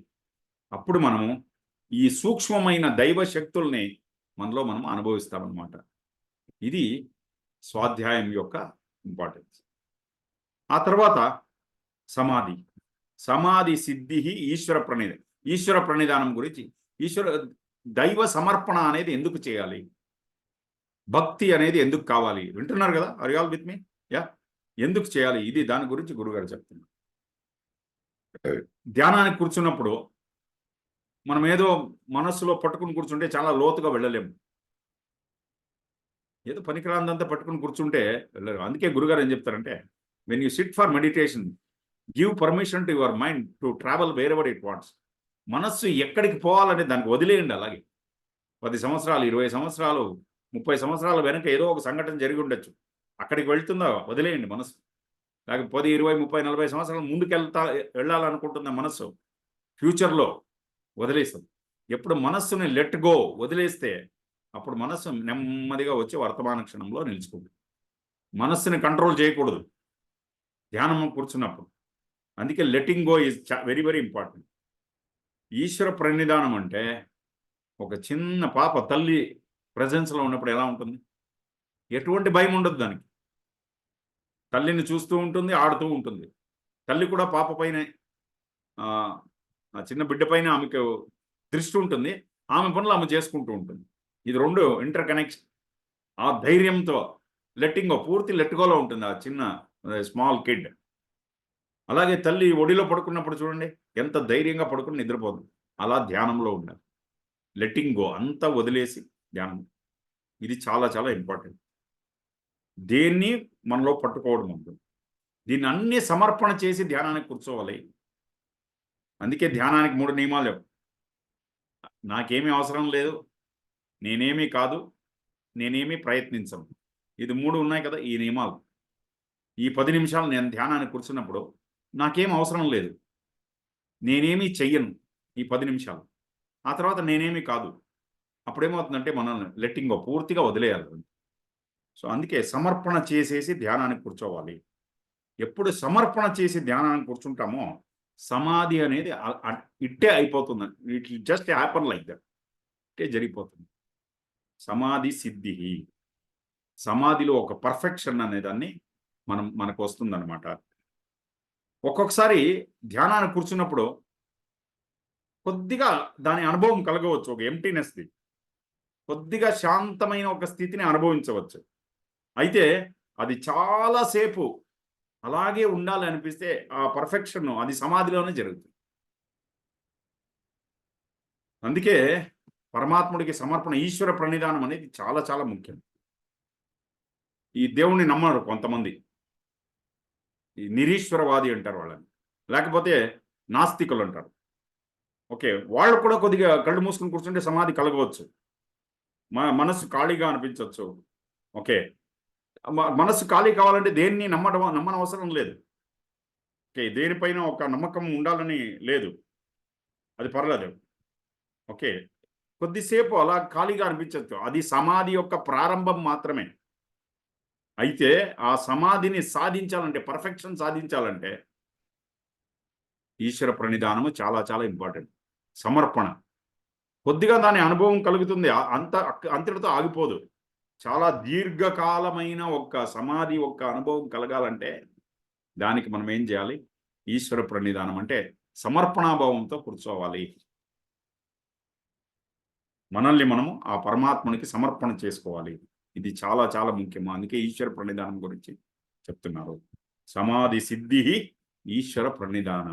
అప్పుడు మనము ఈ సూక్ష్మమైన దైవ శక్తుల్ని మనలో మనం అనుభవిస్తామన్నమాట. ఇది స్వాధ్యాయం యొక్క ఇంపార్టెన్స్. ఆ తర్వాత సమాధి. సమాధి సిద్ధి ఈశ్వర ప్రణిధానం గురించి, దైవ సమర్పణ అనేది ఎందుకు చేయాలి, భక్తి అనేది ఎందుకు కావాలి, వింటున్నారు కదా, are you all with me? Yeah. ఎందుకు చేయాలి, ఇది దాని గురించి గురుగారు చెప్తున్నారు. ధ్యానానికి కూర్చున్నప్పుడు మనం ఏదో మనస్సులో పట్టుకుని కూర్చుంటే చాలా లోతుగా వెళ్ళలేము. ఏదో పనికిరాందంతా పట్టుకుని కూర్చుంటే వెళ్ళలేము. అందుకే గురుగారు ఏం చెప్తారంటే, when you SIT for meditation, give permission to your mind to travel wear ever it wants. మనస్సు ఎక్కడికి పోవాలని దానికి వదిలేయండి. అలాగే 10 సంవత్సరాలు, 20 సంవత్సరాలు, 30 సంవత్సరాల వెనక ఏదో ఒక సంఘటన జరిగి ఉండొచ్చు, అక్కడికి వెళ్తుందా వదిలేయండి మనసు. లేకపోతే 10, 20, 30, 40 సంవత్సరాలు ముందుకు వెళ్ళాలనుకుంటున్న మనస్సు ఫ్యూచర్లో వదిలేస్తుంది. ఎప్పుడు మనస్సుని లెట్ గో, వదిలేస్తే అప్పుడు మనస్సు నెమ్మదిగా వచ్చి వర్తమాన క్షణంలో నిలుచుకుంటుంది. మనస్సుని కంట్రోల్ చేయకూడదు ధ్యానం కూర్చున్నప్పుడు. అందుకే letting go is very very important. ఈశ్వర ప్రణిధానం అంటే ఒక చిన్న పాప తల్లి ప్రెజెన్స్లో ఉన్నప్పుడు ఎలా ఉంటుంది, ఎటువంటి భయం ఉండదు దానికి. తల్లిని చూస్తూ ఉంటుంది, ఆడుతూ ఉంటుంది. తల్లి కూడా పాప పైనే, ఆ చిన్న బిడ్డ పైన ఆమెకు దృష్టి ఉంటుంది, ఆమె పనులు ఆమె చేసుకుంటూ ఉంటుంది. ఇది రెండు ఇంటర్ కనెక్షన్. ఆ ధైర్యంతో లెట్టింగ్ గో, పూర్తి లెట్టుగోలో ఉంటుంది ఆ చిన్న స్మాల్ కిడ్. అలాగే తల్లి ఒడిలో పడుకున్నప్పుడు చూడండి ఎంత ధైర్యంగా పడుకుని నిద్రపోదు. అలా ధ్యానంలో ఉండాలి, లెట్టింగ్ గో, అంతా వదిలేసి ధ్యానం. ఇది చాలా చాలా ఇంపార్టెంట్. దేన్ని మనలో పట్టుకోవడం ఉంటుంది. దీన్ని అన్ని సమర్పణ చేసి ధ్యానానికి కూర్చోవాలి. అందుకే ధ్యానానికి 3 నియమాలు. నాకేమీ అవసరం లేదు, నేనేమీ కాదు, నేనేమీ ప్రయత్నించను. ఇది 3 ఉన్నాయి కదా ఈ నియమాలు. ఈ 10 నిమిషాలు నేను ధ్యానానికి కూర్చున్నప్పుడు నాకేం అవసరం లేదు, నేనేమీ చెయ్యను ఈ 10 నిమిషాలు. ఆ తర్వాత నేనేమీ కాదు. అప్పుడేమవుతుందంటే మనం లెట్టింగ్ గో పూర్తిగా వదిలేయాలి. సో, అందుకే సమర్పణ చేసేసి ధ్యానానికి కూర్చోవాలి. ఎప్పుడు సమర్పణ చేసి ధ్యానానికి కూర్చుంటామో, సమాధి అనేది ఇట్టే అయిపోతుంది. It will just happen like that. ఇట్టే జరిగిపోతుంది. సమాధి సిద్ధిహి. సమాధిలో ఒక పర్ఫెక్షన్ అనేదాన్ని మనకు వస్తుందన్నమాట. ఒక్కొక్కసారి ధ్యానానికి కూర్చున్నప్పుడు కొద్దిగా దాని అనుభవం కలగవచ్చు. ఒక ఎంప్టీనెస్‌ది. కొద్దిగా శాంతమైన ఒక స్థితిని అనుభవించవచ్చు. అయితే అది చాలా సేపు అలాగే ఉండాలి అనిపిస్తే ఆ పర్ఫెక్షన్ అది సమాధిలోనే జరుగుతుంది. అందుకే పరమాత్ముడికి సమర్పణ, ఈశ్వర ప్రణిధానం అనేది చాలా చాలా ముఖ్యం. ఈ దేవుణ్ణి నమ్మరు కొంతమంది. ఈ నిరీశ్వరవాది అంటారు వాళ్ళని. లేకపోతే నాస్తికులు అంటారు. ఓకే. వాళ్ళు కూడా కొద్దిగా కళ్ళు మూసుకొని కూర్చుంటే సమాధి కలగవచ్చు. మనస్సు ఖాళీగా అనిపించొచ్చు. ఓకే. మనస్సు ఖాళీ కావాలంటే దేన్ని నమ్మనవసరం లేదు. ఓకే. దేనిపైన ఒక నమ్మకం ఉండాలని లేదు. అది పర్లేదు. ఓకే. కొద్దిసేపు అలా ఖాళీగా అనిపించొచ్చు. అది సమాధి యొక్క ప్రారంభం మాత్రమే. అయితే ఆ సమాధిని సాధించాలంటే, పర్ఫెక్షన్ సాధించాలంటే ఈశ్వర ప్రణిధానము చాలా చాలా ఇంపార్టెంట్. సమర్పణ. కొద్దిగా దాని అనుభవం కలుగుతుంది. అంతటితో ఆగిపోదు. చాలా దీర్ఘకాలమైన సమాధి అనుభవం కలగాలంటే దానికి మనం ఏం చేయాలి? ఈశ్వర ప్రణిధానం అంటే సమర్పణాభావంతో కూర్చోవాలి. మనల్ని మనము ఆ పరమాత్మునికి సమర్పణ చేసుకోవాలి. ఇది చాలా చాలా ముఖ్యము. అందుకే ఈశ్వర ప్రణిధానం గురించి చెప్తున్నారు. సమాధి సిద్ధి ఈశ్వర ప్రణిధాన.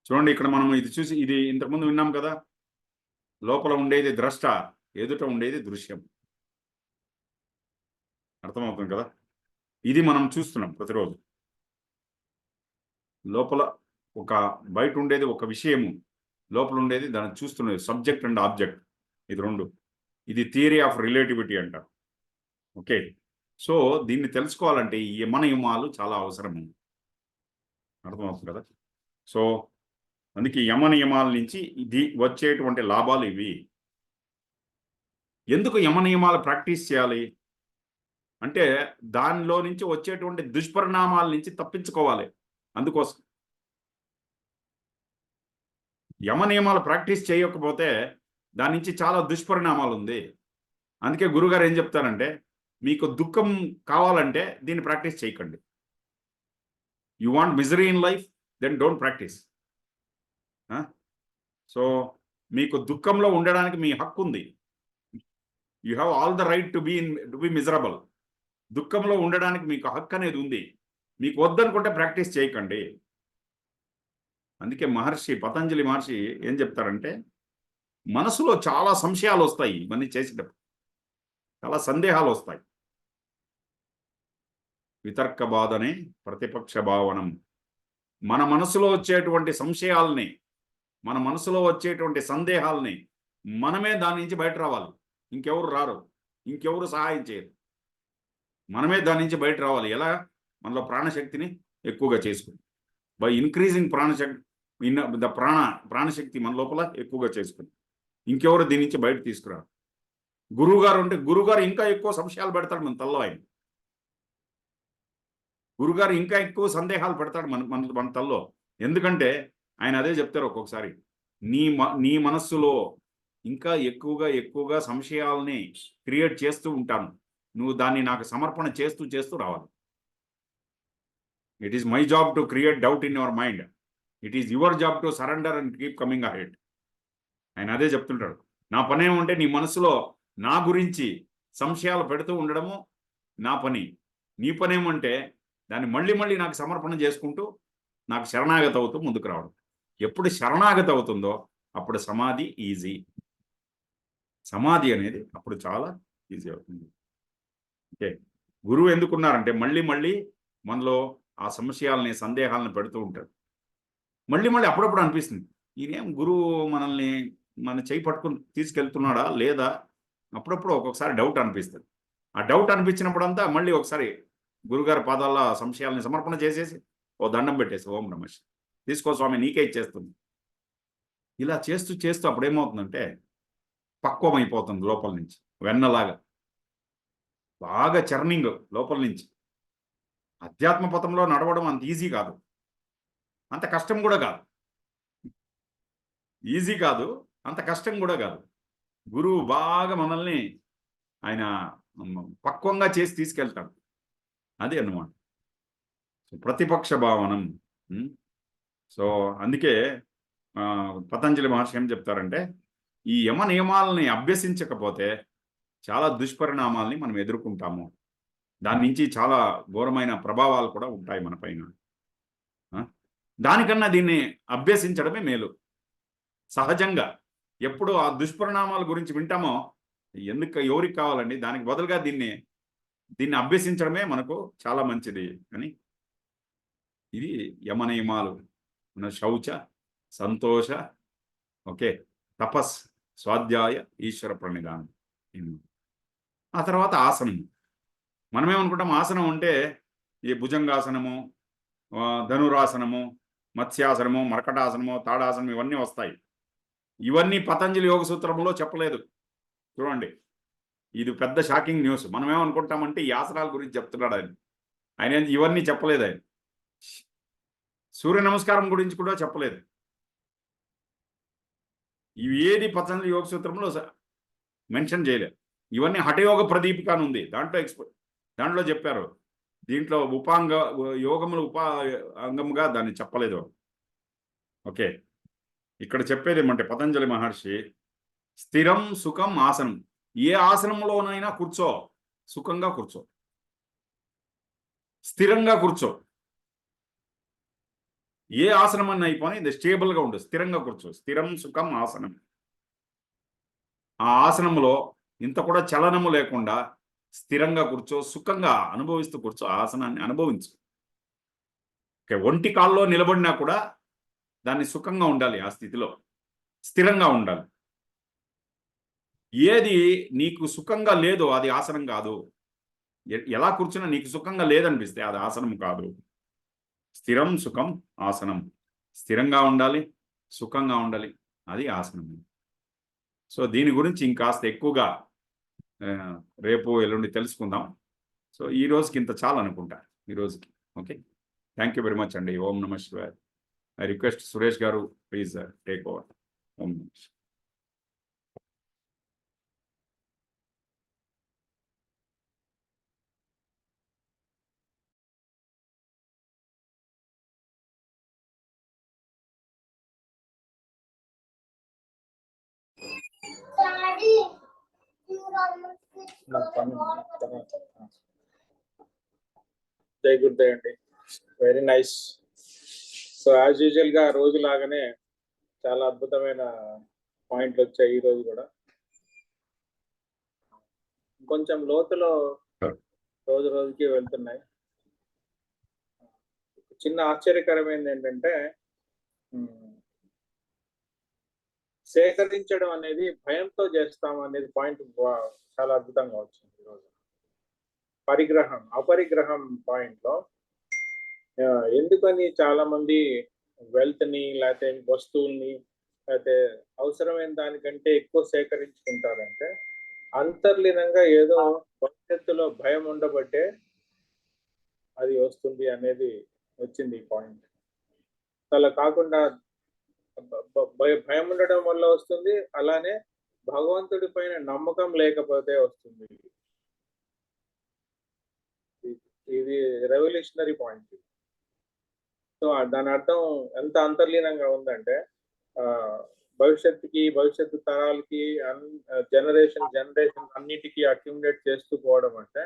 చూడండి ఇక్కడ మనం ఇది చూసి ఇది ఇంతకుముందు విన్నాం కదా. లోపల ఉండేది ద్రష్ట, ఎదుట ఉండేది దృశ్యం. అర్థమవుతుంది కదా. ఇది మనం చూస్తున్నాం ప్రతిరోజు. లోపల బయట ఉండేది ఒక విషయము, లోపల ఉండేది దాన్ని చూస్తున్నది. సబ్జెక్ట్ అండ్ ఆబ్జెక్ట్, ఇది రెండు. ఇది థియరీ ఆఫ్ రిలేటివిటీ అంటారు. ఓకే. సో దీన్ని తెలుసుకోవాలంటే ఈ యమనియమాలు చాలా అవసరము. అర్థమవుతుంది కదా. సో అందుకే యమనియమాల నుంచి ఇది వచ్చేటువంటి లాభాలు ఇవి. ఎందుకు యమనియమాలు ప్రాక్టీస్ చేయాలి అంటే దానిలో నుంచి వచ్చేటువంటి దుష్పరిణామాల నుంచి తప్పించుకోవాలి. అందుకోసం యమనియమాలు ప్రాక్టీస్ చేయకపోతే దాని నుంచి చాలా దుష్పరిణామాలు ఉంది. అందుకే గురుగారు ఏం చెప్తారంటే, మీకు దుఃఖం కావాలంటే దీన్ని ప్రాక్టీస్ చేయకండి. You want misery in life, then don't practice. So మీకు దుఃఖంలో ఉండడానికి మీ హక్కు ఉంది. You have all the right to be miserable. దుఃఖంలో ఉండడానికి మీకు హక్కు అనేది ఉంది. మీకు వద్దనుకుంటే ప్రాక్టీస్ చేయకండి. అందుకే పతంజలి మహర్షి ఏం చెప్తారంటే, మనసులో చాలా సంశయాలు వస్తాయి. ఇవన్నీ చేసేటప్పుడు చాలా సందేహాలు వస్తాయి. వితర్క బాధనే ప్రతిపక్ష భావనం. మన మనసులో వచ్చేటువంటి సంశయాల్ని, మన మనసులో వచ్చేటువంటి సందేహాల్ని మనమే దాని నుంచి బయట రావాలి. ఇంకెవరు రారు, ఇంకెవరు సహాయం చేయరు. మనమే దాని నుంచి బయట రావాలి. ఎలా? మనలో ప్రాణశక్తిని ఎక్కువగా చేసుకుని, బై ఇంక్రీజింగ్ ప్రాణశక్తి మన లోపల ఎక్కువగా చేసుకుని ఇంకెవరు దీని నుంచి బయట తీసుకురారు. గురువుగారు అంటే గురువుగారు ఇంకా ఎక్కువ సంశయాలు పెడతాడు మన తల్లో. గురుగారు ఇంకా ఎక్కువ సందేహాలు పెడతాడు మన తల్లో. ఎందుకంటే ఆయన అదే చెప్తారు ఒక్కొక్కసారి, నీ మనస్సులో ఇంకా ఎక్కువగా సంశయాలని క్రియేట్ చేస్తూ ఉంటాను. నువ్వు దాన్ని నాకు సమర్పణ చేస్తూ రావాలి. It is my job to create doubt in your mind. It is your job to surrender and keep coming ahead. ఆయన అదే చెప్తుంటాడు. నా పనేమంటే నీ మనసులో నా గురించి సంశయాలు పెడుతూ ఉండడము నా పని. నీ పనేమంటే దాన్ని మళ్ళీ నాకు సమర్పణ చేసుకుంటూ నాకు శరణాగతి అవుతూ ముందుకు రావడం. ఎప్పుడు శరణాగతి అవుతుందో అప్పుడు సమాధి ఈజీ. సమాధి అనేది అప్పుడు చాలా ఈజీ అవుతుంది. ఓకే. గురువు ఎందుకున్నారంటే మళ్ళీ మనలో ఆ సంశయాలని, సందేహాలను పెడుతూ ఉంటారు. మళ్ళీ అప్పుడప్పుడు అనిపిస్తుంది, ఈయనేం గురువు మన చేయి పట్టుకుని తీసుకెళ్తున్నాడా లేదా? అప్పుడప్పుడు ఒక్కొక్కసారి డౌట్ అనిపిస్తుంది. ఆ డౌట్ అనిపించినప్పుడంతా మళ్ళీ ఒకసారి గురుగారి పాదాల సంశయాలని సమర్పణ చేసేసి ఓ దండం పెట్టేసి ఓం నమః శివాయ, తీసుకో స్వామి నీకే ఇచ్చేస్తుంది. ఇలా చేస్తూ చేస్తూ అప్పుడు ఏమవుతుందంటే పక్వం అయిపోతుంది లోపల నుంచి, వెన్నలాగా బాగా చర్నింగ్ లోపల నుంచి. అధ్యాత్మ పథంలో నడవడం అంత ఈజీ కాదు, అంత కష్టం కూడా కాదు. ఈజీ కాదు, అంత కష్టం కూడా కాదు. గురువు బాగా మనల్ని ఆయన పక్వంగా చేసి తీసుకెళ్తాడు. అది అన్నమాట ప్రతిపక్ష భావనం. సో అందుకే పతంజలి మహర్షి ఏం చెప్తారంటే, ఈ యమ నియమాలని అభ్యసించకపోతే చాలా దుష్పరిణామాల్ని మనం ఎదుర్కొంటాము, దాని నుంచి చాలా ఘోరమైన ప్రభావాలు కూడా ఉంటాయి మన పైన. దానికన్నా దీన్ని అభ్యసించడమే మేలు. సహజంగా ఎప్పుడు ఆ దుష్పరిణామాల గురించి వింటామో ఎందుకు, ఎవరికి కావాలండి, దానికి బదులుగా దీన్ని అభ్యసించడమే మనకు చాలా మంచిది అని. ఇది యమ నియమాలు. శౌచ, సంతోష, ఓకే, తపస్, స్వాధ్యాయ, ఈశ్వర ప్రణిధానం. ఆ తర్వాత ఆసనం. మనమేమనుకుంటాం ఆసనం అంటే ఈ భుజంగాసనము, ధనురాసనము, మత్స్యాసనము, మరకటాసనము, తాడాసనం ఇవన్నీ వస్తాయి. ఇవన్నీ పతంజలి యోగ సూత్రంలో చెప్పలేదు. చూడండి, ఇది పెద్ద షాకింగ్ న్యూస్. మనం ఏమనుకుంటామంటే ఈ ఆసనాల గురించి చెప్తున్నాడు ఆయన ఇవన్నీ చెప్పలేదు. ఆయన సూర్య నమస్కారం గురించి కూడా చెప్పలేదు. ఇవి ఏది పతంజలి యోగ సూత్రంలో మెన్షన్ చేయలేదు. ఇవన్నీ హఠయోగ ప్రదీపిక అని ఉంది, దాంట్లో చెప్పారు. దీంట్లో యోగములు అంగముగా దాన్ని చెప్పలేదు. ఓకే, ఇక్కడ చెప్పేది ఏమంటే పతంజలి మహర్షి స్థిరం సుఖం ఆసనం. ఏ ఆసనంలోనైనా కూర్చో, సుఖంగా కూర్చో, స్థిరంగా కూర్చో. ఏ ఆసనం అన్న అయిపోయి ఇది స్టేబుల్గా ఉండు, స్థిరంగా కూర్చో. స్థిరం సుఖం ఆసనం. ఆ ఆసనంలో ఇంత కూడా చలనము లేకుండా స్థిరంగా కూర్చో, సుఖంగా అనుభవిస్తూ కూర్చో, ఆసనాన్ని అనుభవించు. ఓకే, ఒంటి కాల్లో నిలబడినా కూడా దాన్ని సుఖంగా ఉండాలి, ఆ స్థితిలో స్థిరంగా ఉండాలి. ఏది నీకు సుఖంగా లేదో అది ఆసనం కాదు. ఎలా కూర్చున్నా నీకు సుఖంగా లేదనిపిస్తే అది ఆసనం కాదు. స్థిరం సుఖం ఆసనం. స్థిరంగా ఉండాలి, సుఖంగా ఉండాలి, అది ఆసనం. సో దీని గురించి ఇంకాస్త ఎక్కువగా రేపు ఎల్లుండి తెలుసుకుందాం. సో ఈ రోజుకి ఇంత చాలు అనుకుంటా ఈ రోజుకి. Okay, thank you very much అండి. ఓం నమః శివాయ. ఐ రిక్వెస్ట్ సురేష్ గారు, ప్లీజ్ టేక్ ఓవర్. ఓం నమః శివాయ. జై గురుదేవ్ అండి, very nice. So as usual గా రోజు లాగానే చాలా అద్భుతమైన పాయింట్లు వచ్చాయి ఈ రోజు కూడా. కొంచెం లోతులో రోజు రోజుకి వెళ్తున్నాయి. చిన్న ఆశ్చర్యకరమైనది ఏంటంటే సేకరించడం అనేది భయంతో చేస్తాం అనేది పాయింట్ చాలా అద్భుతంగా వచ్చింది ఈరోజు. అపరిగ్రహం పాయింట్ లో ఎందుకని చాలా మంది వెల్త్ ని లేకపోతే వస్తువుల్ని లేకపోతే అవసరమైన దానికంటే ఎక్కువ సేకరించుకుంటారంటే అంతర్లీనంగా ఏదో భవిష్యత్తులో భయం ఉండబట్టే అది వస్తుంది అనేది వచ్చింది ఈ పాయింట్. అలా కాకుండా భయం ఉండడం వల్ల వస్తుంది, అలానే భగవంతుడి పైన నమ్మకం లేకపోతే వస్తుంది. ఇది రెవల్యూషనరీ పాయింట్. సో దాని అర్థం ఎంత అంతర్లీనంగా ఉందంటే భవిష్యత్తు తరాలకి జనరేషన్ అన్నిటికీ అక్యుములేట్ చేస్తూ పోవడం అంటే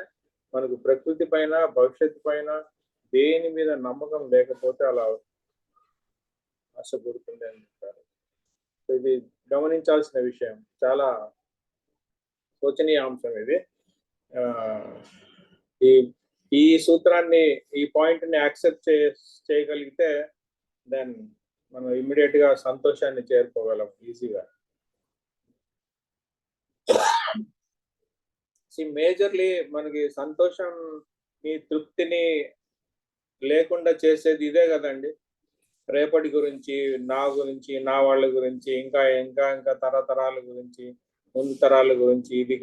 మనకు ప్రకృతి పైన భవిష్యత్తు పైన దేని మీద నమ్మకం లేకపోతే అలా ఆశపడుతుంది అని చెప్తారు. సో ఇది గమనించాల్సిన విషయం, చాలా శోచనీయ అంశం ఇది. ఈ సూత్రాన్ని, ఈ పాయింట్ ని యాక్సెప్ట్ చేయగలిగితే దెన్ మనం ఇమ్మీడియట్ గా సంతోషాన్ని చేరుకోగలం ఈజీగా. మేజర్లీ మనకి సంతోషం, తృప్తిని లేకుండా చేసేది ఇదే కదండి. రేపటి గురించి, నా గురించి, నా వాళ్ళ గురించి, ఇంకా ఇంకా ఇంకా తరతరాల గురించి, ముందు తరాల గురించి, ఇది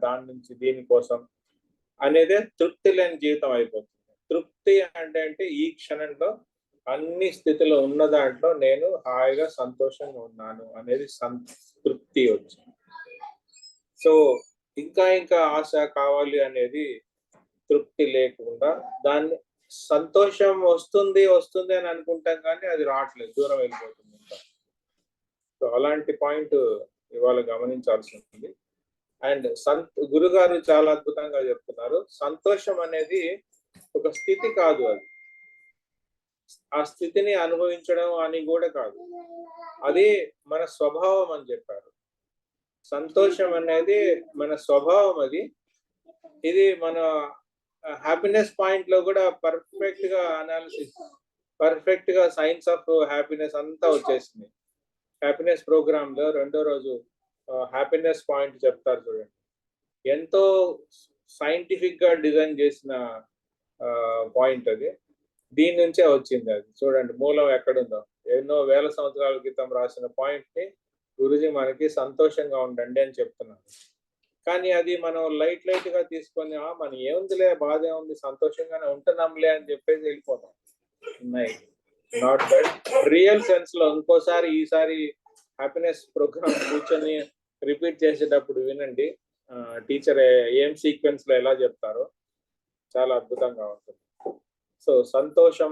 దాని నుంచి దీనికోసం అనేదే తృప్తి లేని జీవితం అయిపోతుంది. తృప్తి అంటే ఈ క్షణంలో అన్ని స్థితిలో ఉన్న దాంట్లో నేను హాయిగా సంతోషంగా ఉన్నాను అనేది సంతృప్తి వచ్చింది. సో ఇంకా ఇంకా ఆశ కావాలి అనేది తృప్తి లేకుండా దాన్ని సంతోషం వస్తుంది వస్తుంది అని అనుకుంటాం కానీ అది రావట్లేదు, దూరం వెళ్ళిపోతుంది ఇంకా. సో అలాంటి పాయింట్ ఇవాళ గమనించాల్సి ఉంటుంది. అండ్ గురుగారు చాలా అద్భుతంగా చెప్తున్నారు, సంతోషం అనేది ఒక స్థితి కాదు, అది ఆ స్థితిని అనుభవించడం అని కూడా కాదు, అది మన స్వభావం అని చెప్పారు. సంతోషం అనేది మన స్వభావం, అది ఇది మన హ్యాపీనెస్ పాయింట్ లో కూడా పర్ఫెక్ట్ గా అనాలిసిస్, పర్ఫెక్ట్ గా సైన్స్ ఆఫ్ హ్యాపీనెస్ అంతా వచ్చేసింది. హ్యాపీనెస్ ప్రోగ్రామ్ లో 2వ రోజు హ్యాపీనెస్ పాయింట్ చెప్తారు చూడండి, ఎంతో సైంటిఫిక్ గా డిజైన్ చేసిన పాయింట్ అది. దీని నుంచే వచ్చింది అది. చూడండి మూలం ఎక్కడుందో, ఎన్నో వేల సంవత్సరాల క్రితం రాసిన పాయింట్ ని గురుజీ మనకి సంతోషంగా ఉండండి అని చెప్తున్నారు. కానీ అది మనం లైట్ గా తీసుకొని మనం ఏముందిలే, బాధ ఏముంది, సంతోషంగానే ఉంటున్నాంలే అని చెప్పేసి వెళ్ళిపోతాం. Not that. రియల్ సెన్స్ లో ఇంకోసారి ఈసారి హ్యాపీనెస్ ప్రోగ్రామ్ కూర్చొని రిపీట్ చేసేటప్పుడు వినండి, టీచర్ ఏం సీక్వెన్స్ లో ఎలా చెప్తారో చాలా అద్భుతంగా ఉంటుంది. సో సంతోషం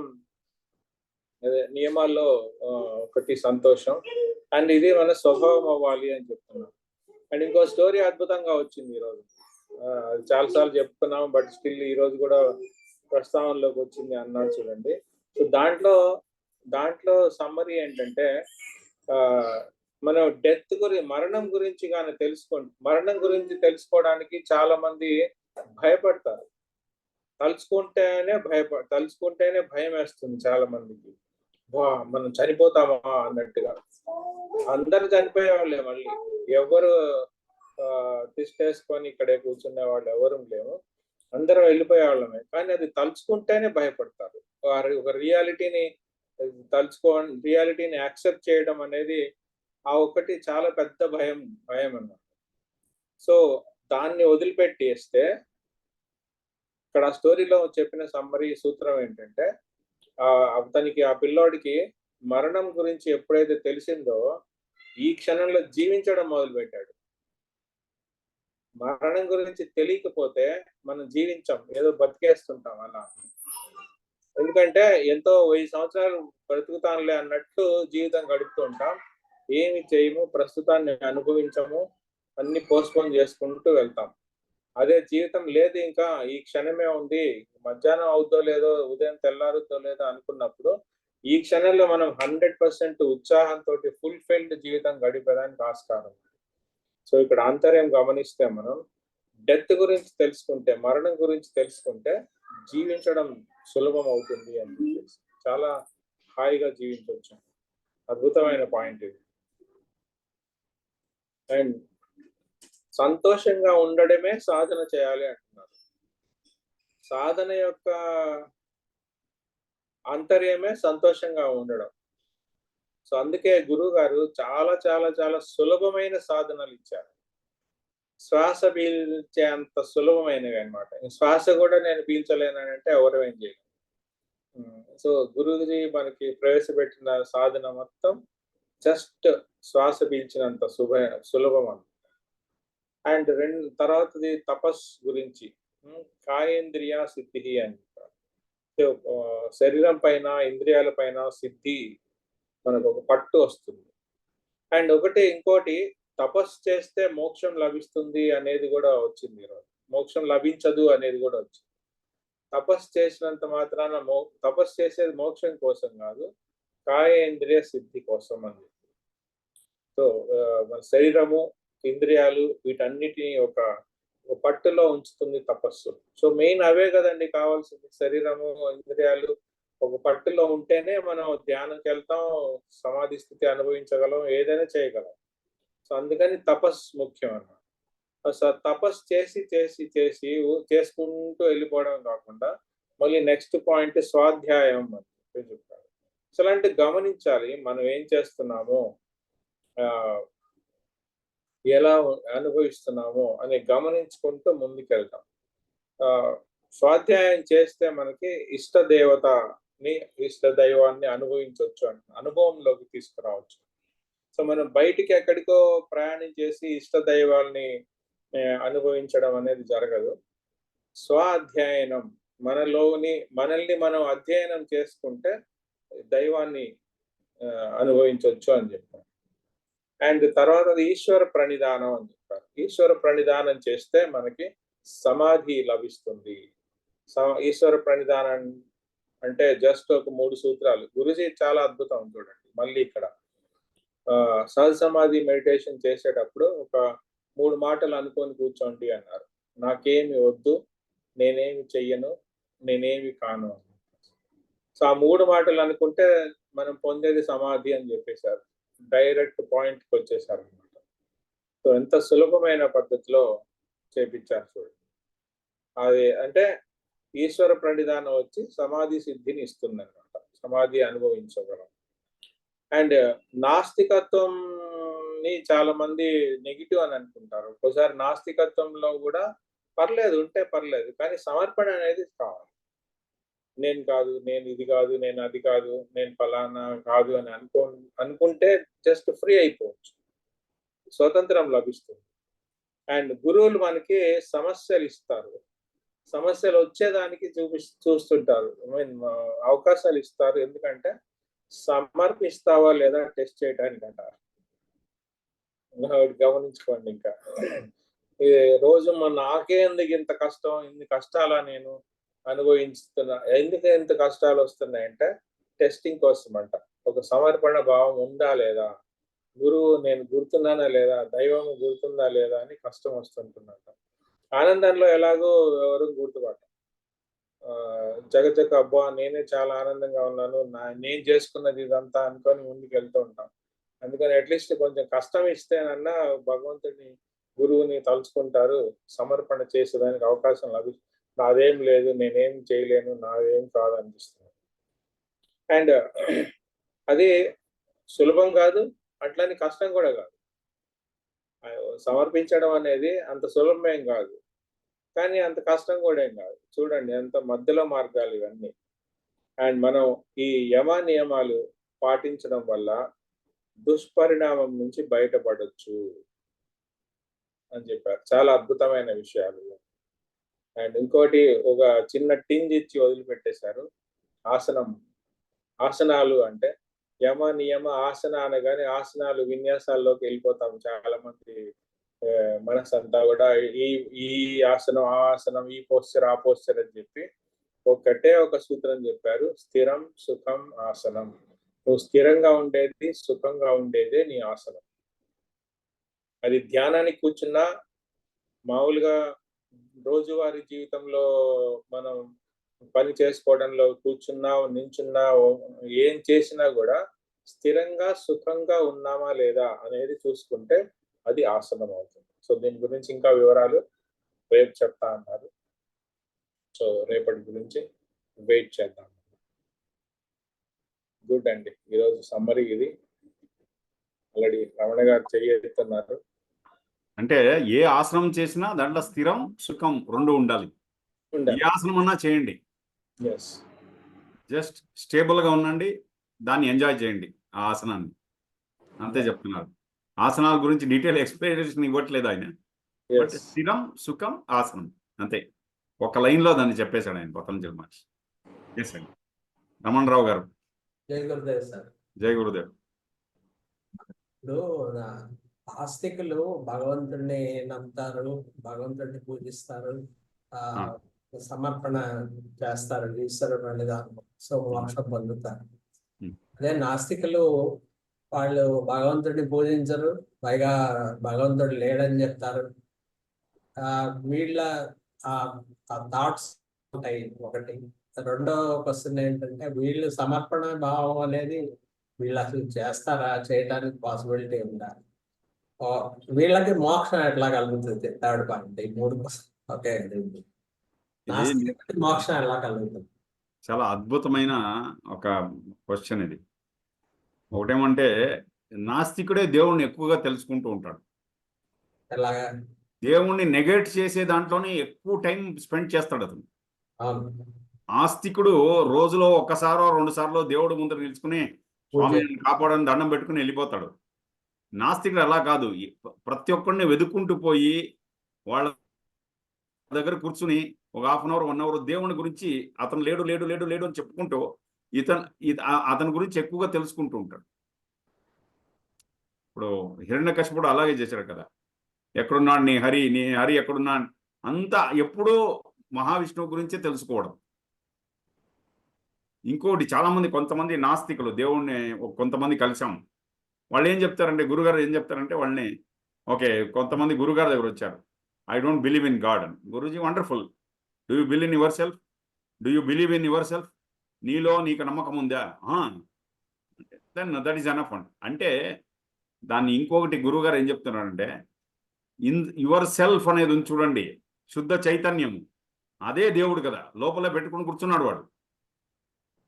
నియమాల్లో ఒకటి సంతోషం, అండ్ ఇది మన స్వభావం అవ్వాలి అని చెప్తున్నాం. అండ్ ఇంకో స్టోరీ అద్భుతంగా వచ్చింది ఈరోజు, చాలాసార్లు చెప్తున్నాం బట్ స్టిల్ ఈ రోజు కూడా ప్రస్తావనలోకి వచ్చింది అన్నాడు చూడండి. సో దాంట్లో సమ్మరీ ఏంటంటే, మనం మరణం గురించి కానీ మరణం గురించి తెలుసుకోవడానికి చాలా మంది భయపడతారు. తలుచుకుంటేనే భయం వేస్తుంది చాలా మందికి. మనం చనిపోతామా అన్నట్టుగా. అందరు చనిపోయే వాళ్ళే, మళ్ళీ ఎవరు తిష్టేసుకొని ఇక్కడే కూర్చునే వాళ్ళు ఎవరు లేము, అందరం వెళ్ళిపోయే వాళ్ళమే. కానీ అది తలుచుకుంటేనే భయపడతారు. ఒక రియాలిటీని రియాలిటీని యాక్సెప్ట్ చేయడం అనేది ఆ ఒకటి చాలా పెద్ద భయం అన్నమాట. సో దాన్ని వదిలిపెట్టేస్తే, ఇక్కడ ఆ స్టోరీలో చెప్పిన సమ్మరీ సూత్రం ఏంటంటే, అతనికి, ఆ పిల్లోడికి మరణం గురించి ఎప్పుడైతే తెలిసిందో ఈ క్షణంలో జీవించడం మొదలు పెట్టాడు. మరణం గురించి తెలియకపోతే మనం జీవించాం, ఏదో బతికేస్తుంటాం అలా. ఎందుకంటే ఎంతో 1000 సంవత్సరాలు బ్రతుకుతానులే అన్నట్టు జీవితం గడుపుతూ ఉంటాం, ఏమి చేయము, ప్రస్తుతాన్ని అనుభవించము, అన్ని పోస్ట్పోన్ చేసుకుంటూ వెళ్తాం. అదే జీవితం లేదు, ఇంకా ఈ క్షణమే ఉంది, మధ్యాహ్నం అవుతో లేదో, ఉదయం తెల్లారుతో లేదో అనుకున్నప్పుడు ఈ క్షణంలో మనం 100% ఉత్సాహంతో ఫుల్ఫిల్డ్ జీవితం గడిపేదానికి ఆస్కారం. సో ఇక్కడ ఆంతర్యం గమనిస్తే, మనం డెత్ గురించి తెలుసుకుంటే, మరణం గురించి తెలుసుకుంటే జీవించడం సులభం అవుతుంది అని చెప్పేసి చాలా హాయిగా జీవించవచ్చు. అద్భుతమైన పాయింట్ ఇది. అండ్ సంతోషంగా ఉండడమే సాధన చేయాలి అంటున్నారు. సాధన యొక్క ఆంతర్యమే సంతోషంగా ఉండడం. సో అందుకే గురువు గారు చాలా చాలా చాలా సులభమైన సాధనలు ఇచ్చారు. శ్వాస పీల్చే అంత సులభమైనవి అనమాట. శ్వాస కూడా నేను పీల్చలేనంటే ఎవరు ఏం చేయలేరు. సో గురువుజీ మనకి ప్రవేశపెట్టిన సాధన మొత్తం జస్ట్ శ్వాస పీల్చినంత సులభం అన్నమాట. అండ్ తర్వాతది తపస్ గురించి, కాయేంద్రియ సిద్ధి అని. శరీరం పైన, ఇంద్రియాల పైన సిద్ధి, మనకు ఒక పట్టు వస్తుంది. అండ్ ఇంకోటి తపస్సు చేస్తే మోక్షం లభిస్తుంది అనేది కూడా వచ్చింది ఈరోజు. మోక్షం లభించదు అనేది కూడా వచ్చింది. తపస్సు చేసినంత మాత్రాన తపస్సు చేసేది మోక్షం కోసం కాదు, కాయేంద్రియ సిద్ధి కోసం అని. సో మన శరీరము, ఇంద్రియాలు వీటన్నిటిని ఒక పట్టులో ఉంచుతుంది తపస్సు. సో మెయిన్ అవే కదండి కావాల్సింది. శరీరము, ఇంద్రియాలు ఒక పట్టులో ఉంటేనే మనం ధ్యానంకి వెళ్తాం, సమాధి స్థితి అనుభవించగలం, ఏదైనా చేయగలం. సో అందుకని తపస్సు ముఖ్యం అన్నమాట. తపస్సు చేసి చేసుకుంటూ వెళ్ళిపోవడం కాకుండా మళ్ళీ నెక్స్ట్ పాయింట్ స్వాధ్యాయం అని చెప్పారు. సో అలాంటి గమనించాలి మనం ఏం చేస్తున్నామో, ఆ, ఎలా అనుభవిస్తున్నామో అని గమనించుకుంటూ ముందుకెళ్తాం. ఆ, స్వాధ్యాయం చేస్తే మనకి ఇష్ట దేవతని, ఇష్ట దైవాన్ని అనుభవించవచ్చు అంట, అనుభవంలోకి తీసుకురావచ్చు. సో మనం బయటికి ఎక్కడికో ప్రయాణం చేసి ఇష్ట దైవాల్ని అనుభవించడం అనేది జరగదు. స్వాధ్యయనం, మనల్ని మనం అధ్యయనం చేసుకుంటే దైవాన్ని అనుభవించవచ్చు అని చెప్పారు. అండ్ తర్వాత ఈశ్వర ప్రణిధానం అని చెప్పారు. ఈశ్వర ప్రణిధానం చేస్తే మనకి సమాధి లభిస్తుంది. ఈశ్వర ప్రణిధానం అంటే జస్ట్ ఒక 3 సూత్రాలు. గురుజీ చాలా అద్భుతం చూడండి. మళ్ళీ ఇక్కడ సహజ సమాధి మెడిటేషన్ చేసేటప్పుడు ఒక 3 మాటలు అనుకొని కూర్చోండి అన్నారు. నాకేమి వద్దు, నేనేమి చెయ్యను, నేనేమి కాను. సో ఆ 3 మాటలు అనుకుంటే మనం పొందేది సమాధి అని చెప్పేశారు. డైరెక్ట్ పాయింట్కి వచ్చేసారు అనమాట. సో ఎంత సులభమైన పద్ధతిలో చేపించారు చూడండి. అది అంటే ఈశ్వర ప్రణిధానం వచ్చి సమాధి సిద్ధిని ఇస్తుంది అనమాట. సమాధి అనుభవించగలం. అండ్ నాస్తికత్వంని చాలా మంది నెగిటివ్ అని అనుకుంటారు. ఒక్కోసారి నాస్తికత్వంలో కూడా పర్లేదు, ఉంటే పర్లేదు, కానీ సమర్పణ అనేది కావాలి. నేను కాదు, నేను ఇది కాదు, నేను అది కాదు, నేను ఫలానా కాదు అని అనుకుంటే జస్ట్ ఫ్రీ అయిపోవచ్చు, స్వతంత్రం లభిస్తుంది. అండ్ గురువులు మనకి సమస్యలు ఇస్తారు, సమస్యలు వచ్చేదానికి చూస్తుంటారు, అవకాశాలు ఇస్తారు. ఎందుకంటే సమర్పిస్తావా లేదా టెస్ట్ చేయడానికి అంటారు. గమనించుకోండి. ఇంకా రోజు నాకే ఎందుకు ఇంత కష్టం, ఇన్ని కష్టాలా నేను అనుభవిస్తున్నా, ఎందుకు ఎంత కష్టాలు వస్తున్నాయంటే టెస్టింగ్ కోసం అంట. ఒక సమర్పణ భావం ఉందా లేదా, గురువు నేను గుర్తున్నానా లేదా, దైవం గుర్తుందా లేదా అని కష్టం వస్తుంటుందంట. ఆనందంలో ఎలాగో ఎవరు గుర్తుపట్ట, జగజగ అబ్బా నేనే చాలా ఆనందంగా ఉన్నాను, నేను చేసుకున్నది ఇదంతా అనుకొని ముందుకు వెళ్తూ ఉంటాం. అందుకని అట్లీస్ట్ కొంచెం కష్టం ఇస్తేనన్నా భగవంతుడిని, గురువుని తలుచుకుంటారు, సమర్పణ చేసేదానికి అవకాశం లభిస్తుంది. నాదేం లేదు, నేనేం చేయలేను, నాదేం కాదు అనిపిస్తుంది. అండ్ అది సులభం కాదు, అట్లని కష్టం కూడా కాదు. సమర్పించడం అనేది అంత సులభమేం కాదు, కానీ అంత కష్టం కూడా ఏం కాదు. చూడండి ఎంత మధ్యలో మార్గాలు ఇవన్నీ. అండ్ మనం ఈ యమ నియమాలు పాటించడం వల్ల దుష్పరిణామం నుంచి బయటపడొచ్చు అని చెప్పారు. చాలా అద్భుతమైన విషయాలు. అండ్ ఇంకోటి ఒక చిన్న టింజ్ ఇచ్చి వదిలిపెట్టేశారు. ఆసనాలు అంటే యమ నియమ ఆసన అనగానే ఆసనాలు విన్యాసాల్లోకి వెళ్ళిపోతాం చాలా మంది. మనసంతా కూడా ఈ ఆసనం ఆ ఆసనం, ఈ పోస్చర్ ఆ పోస్చర్ అని చెప్పి ఒకటే ఒక సూత్రం చెప్పారు, స్థిరం సుఖం ఆసనం. నువ్వు స్థిరంగా ఉండేది, సుఖంగా ఉండేదే నీ ఆసనం. అది ధ్యానానికి కూర్చున్నా, మామూలుగా రోజువారీ జీవితంలో మనం పని చేసుకోవడంలో కూర్చున్నా, నించున్నా, ఏం చేసినా కూడా స్థిరంగా సుఖంగా ఉన్నామా లేదా అనేది చూసుకుంటే అది ఆసనం అవుతుంది. సో దీని గురించి ఇంకా వివరాలు రేపు చెప్తా అన్నారు. సో రేపటి గురించి వెయిట్ చేద్దాం. గుడ్ అండి. ఈరోజు సమ్మరీ ఇది. ఆల్రెడీ రమణ గారు చెయ్యెత్తున్నారు. అంటే ఏ ఆసనం చేసినా దాంట్లో స్థిరం సుఖం 2 ఉండాలి. ఏ ఆసనం అన్నా చేయండి, జస్ట్ స్టేబుల్ గా ఉండండి, దాన్ని ఎంజాయ్ చేయండి ఆ ఆసనాన్ని, అంతే చెప్తున్నారు. ఆసనాల గురించి డీటెయిల్ ఎక్స్ప్లెనేషన్ ఇవ్వట్లేదు ఆయన, బట్ స్థిరం సుఖం ఆసనం అంతే, ఒక లైన్ లో దాన్ని చెప్పేశాడు ఆయన పతంజలి మహర్షి. ఎస్ అండి. రమణ రావు గారు. జై గురుదేవ్ సార్. జై గురుదేవ్. ఇప్పుడు ఆస్తికులు భగవంతుడిని నమ్ముతారు, భగవంతుడిని పూజిస్తారు, సమర్పణ చేస్తారు, ఈశ్వరుడు అనేది సో మోక్షం పొందుతారు. అదే నాస్తికులు వాళ్ళు భగవంతుడిని పూజించరు, పైగా భగవంతుడు లేడని చెప్తారు. వీళ్ళ థాట్స్ ఉంటాయి ఒకటి. రెండో క్వశ్చన్ ఏంటంటే వీళ్ళు సమర్పణ భావం అనేది వీళ్ళు అసలు చేస్తారా, చేయడానికి పాసిబిలిటీ ఉందా, వీళ్ళకి మోక్షం ఎట్లా కలుగుతుంది, థర్డ్ పాయింట్. ఈ 3 ఓకే. ఇది నాస్తికుడికి మోక్షం ఎలా కలుగుతుంది? చాలా అద్భుతమైన ఒక క్వశ్చన్ ఇది. ఒకటేమంటే నాస్తికుడే దేవుణ్ణి ఎక్కువగా తెలుసుకుంటూ ఉంటాడు. ఎలాగా? దేవుణ్ణి నెగెక్ట్ చేసే దాంట్లోనే ఎక్కువ టైం స్పెండ్ చేస్తాడు అతను. అవును. ఆస్తికుడు రోజులో ఒక్కసారో 2 సార్లు దేవుడు ముందర నిలుచుకుని స్వామి నన్ను కాపాడని దండం పెట్టుకుని వెళ్ళిపోతాడు. నాస్తికుడు అలా కాదు. ప్రతి ఒక్కరిని వెతుక్కుంటూ పోయి వాళ్ళ దగ్గర కూర్చుని ఒక 1/2 అవర్ 1 అవర్ దేవుని గురించి అతను లేడు లేడు లేడు లేడు అని చెప్పుకుంటూ అతని గురించి ఎక్కువగా తెలుసుకుంటూ ఉంటాడు. ఇప్పుడు హిరణ్యకశిపుడు అలాగే చేశాడు కదా. ఎక్కడున్నాడు నీ హరి ఎక్కడున్నాడు అంతా ఎప్పుడూ మహావిష్ణువు గురించే తెలుసుకోవడం. ఇంకోటి చాలామంది కొంతమంది నాస్తికులు దేవుణ్ణి కొంతమంది కలిసాం. వాళ్ళు ఏం చెప్తారంటే గురుగారు ఏం చెప్తారంటే వాళ్ళని ఓకే కొంతమంది గురుగారు దగ్గర వచ్చారు. I don't believe in God అని. గురూజీ wonderful. Do you believe in yourself? Do you believe in yourself? నీలో నీకు నమ్మకం ఉందా? దెన్ దట్ ఈస్ ఎనఫ్ అంటే దాన్ని ఇంకొకటి గురువుగారు ఏం చెప్తున్నారంటే యువర్ సెల్ఫ్ అనేది ఉంది చూడండి, శుద్ధ చైతన్యము అదే దేవుడు కదా, లోపల పెట్టుకుని కూర్చున్నాడు వాడు.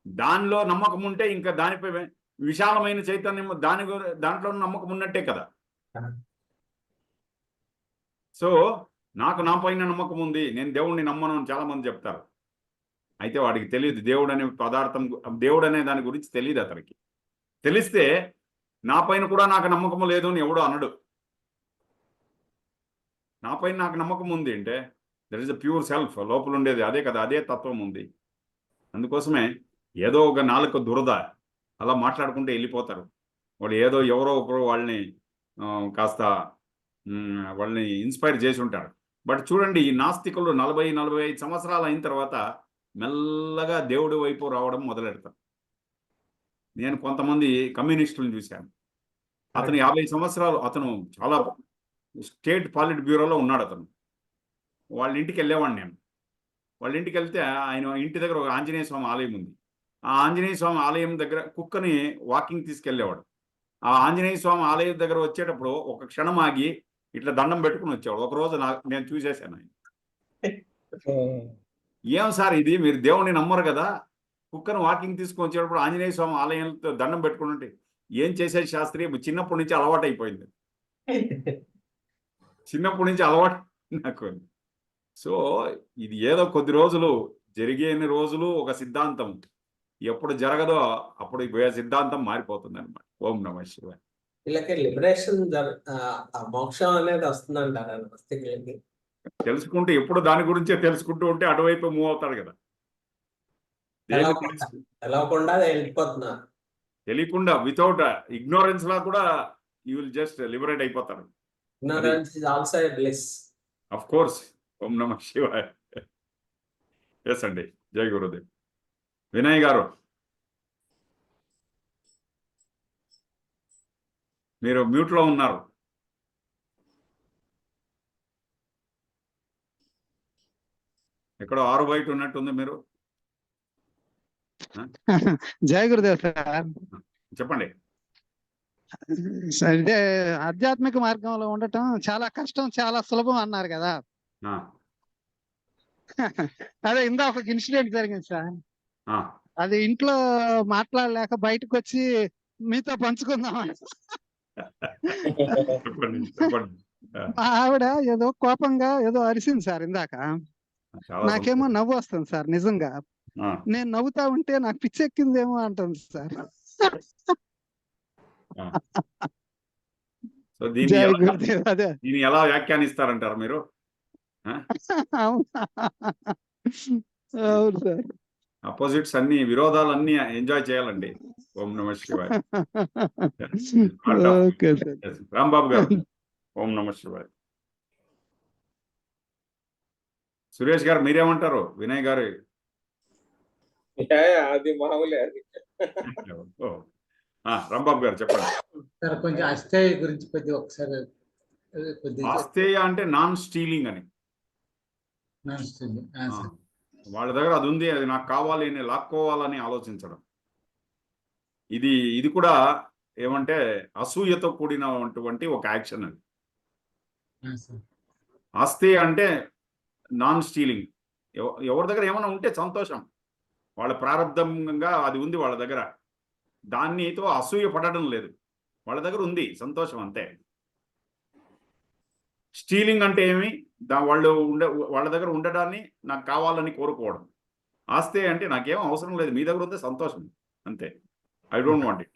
దానిలో నమ్మకం ఉంటే ఇంకా దానిపై విశాలమైన చైతన్యం దాంట్లో నమ్మకం ఉన్నట్టే కదా. సో నాకు నా పైన నమ్మకం ఉంది, నేను దేవుడిని నమ్మను అని చాలా మంది చెప్తారు. అయితే వాడికి తెలియదు దేవుడు అనే పదార్థం, దేవుడు అనే దాని గురించి తెలియదు అతనికి. తెలిస్తే నా పైన కూడా నాకు నమ్మకం లేదు అని ఎవడో అనడు. నా పైన నాకు నమ్మకం ఉంది అంటే that is the pure self, లోపల ఉండేది అదే కదా, అదే తత్వం ఉంది. అందుకోసమే ఏదో ఒక నాలుక దురద అలా మాట్లాడుకుంటే వెళ్ళిపోతారు వాళ్ళు. ఎవరో ఒకరు వాళ్ళని కాస్త వాళ్ళని ఇన్స్పైర్ చేసి ఉంటారు. బట్ చూడండి ఈ నాస్తికులు 40-45 సంవత్సరాలు అయిన తర్వాత మెల్లగా దేవుడి వైపు రావడం మొదలెడతారు. నేను కొంతమంది కమ్యూనిస్టులను చూశాను. అతను 50 సంవత్సరాలు అతను చాలా స్టేట్ పాలిట్ బ్యూరోలో ఉన్నాడు అతను. వాళ్ళ ఇంటికి వెళ్ళేవాడిని నేను. వాళ్ళ ఇంటికి వెళ్తే ఆయన ఇంటి దగ్గర ఒక ఆంజనేయ స్వామి ఆలయం ఉంది. ఆ ఆంజనేయ స్వామి ఆలయం దగ్గర కుక్కని వాకింగ్ తీసుకెళ్లేవాడు. ఆ ఆంజనేయ స్వామి ఆలయం దగ్గర వచ్చేటప్పుడు ఒక క్షణం ఆగి ఇట్లా దండం పెట్టుకుని వచ్చేవాడు. ఒకరోజు నేను చూసేసాను ఆయన. ఏం సార్ ఇది, మీరు దేవుణ్ణి నమ్మరు కదా, కుక్కను వాకింగ్ తీసుకొని వచ్చేటప్పుడు ఆంజనేయ స్వామి ఆలయంతో దండం పెట్టుకుని ఉంటే ఏం చేసేది శాస్త్రి, చిన్నప్పటి నుంచి అలవాటు అయిపోయింది. చిన్నప్పటి నుంచి అలవాటు నాకు. సో ఇది ఏదో కొద్ది రోజులు జరిగేని రోజులు ఒక సిద్ధాంతం, ఎప్పుడు జరగదో అప్పుడు సిద్ధాంతం మారిపోతుంది అనమాట. ఓం నమః శివాయ. వీళ్ళకి లిబరేషన్ మోక్షం అనేది వస్తుందంటారా నాస్తికులకి? తెలుసుకుంటే ఎప్పుడు దాని గురించే తెలుసుకుంటూ ఉంటే అటువైపు మూవ్ అవుతాడు కదా. తెలవకుండా వెళ్ళిపోతున్నారు. తెలియకుండా వితౌట్ ఇగ్నోరెన్స్ లా కూడా యూ విల్ జస్ట్ లిబరేట్ అయిపోతారు. Ignorance is also a bliss. Of course. ఓం నమః శివాయ. ఎస్ అండి. జై గురుదేవ్. వినయ్ గారు మీరు మ్యూట్ లో ఉన్నారు. ఎక్కడో 6 బయట ఉన్నట్టుంది మీరు. జై గురుదేవ్ సార్. చెప్పండి. ఇదే ఆధ్యాత్మిక మార్గంలో ఉండటం చాలా కష్టం, చాలా సులభం అన్నారు కదా. అదే ఇందాక ఒక ఇన్సిడెంట్ జరిగింది సార్. అది ఇంట్లో మాట్లాడలేక బయటకు వచ్చి మీతో పంచుకుందామని. మా ఆవిడ ఏదో కోపంగా ఏదో అరిసింది సార్ ఇందాక. నాకేమో నవ్వు వస్తుంది సార్ నిజంగా. నేను నవ్వుతా ఉంటే నాకు పిచ్చెక్కిందేమో అంటుంది సార్. దీన్ని ఎలా వ్యాఖ్యానిస్తారంటారు మీరు? అవును సార్. అపోజిట్స్ అన్ని, విరోధాలన్నీ ఎంజాయ్ చేయాలండి. ఓం నమః శివాయ. రాంబాబు గారు ఓం నమః శివాయ. సురేష్ గారు మీరేమంటారు? వినయ్ గారు అది మామూలే అది. రాంబాబు గారు చెప్పండి. కొంచెం అస్థేయ గురించి ఒకసారి. అస్థేయ అంటే నాన్ స్టీలింగ్ అని. వాళ్ళ దగ్గర అది ఉంది, అది నాకు కావాలి అని లాక్కోవాలని ఆలోచించడం. ఇది కూడా ఏమంటే అసూయతో కూడినటువంటి ఒక యాక్షన్ అది. అస్థేయ అంటే నాన్ స్టీలింగ్. ఎవరి దగ్గర ఏమైనా ఉంటే సంతోషం, వాళ్ళ ప్రారంధంగా అది ఉంది వాళ్ళ దగ్గర, దానితో అసూయ పడడం లేదు, వాళ్ళ దగ్గర ఉంది సంతోషం అంతే. స్టీలింగ్ అంటే ఏమి, వాళ్ళ దగ్గర ఉండడాన్ని నాకు కావాలని కోరుకోవడం. ఆస్తే అంటే నాకేం అవసరం లేదు, మీ దగ్గర ఉంటే సంతోషం అంతే. I don't want it,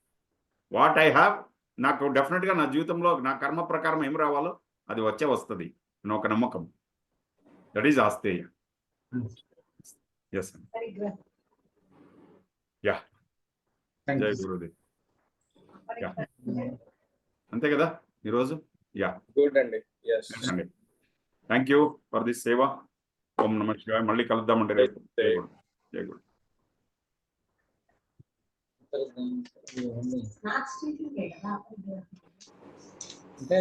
what I have. నాకు డెఫినెట్గా నా జీవితంలో నా కర్మ ప్రకారం ఏం రావాలో అది వస్తుంది అని ఒక నమ్మకం. దట్ ఈజ్ ఆస్తేయ. ఎస్ యా, థ్యాంక్ జై యూ. గురుదేవ్. యా, అంతే కదా ఈరోజు. యా, గుడ్ అండి. ఎస్ అండి. థ్యాంక్ యూ ఫర్ దిస్ సేవ. ఓం నమః శివాయ. మళ్ళీ కలుద్దామండి రేపు. జై గురు, జై గురు. అంటే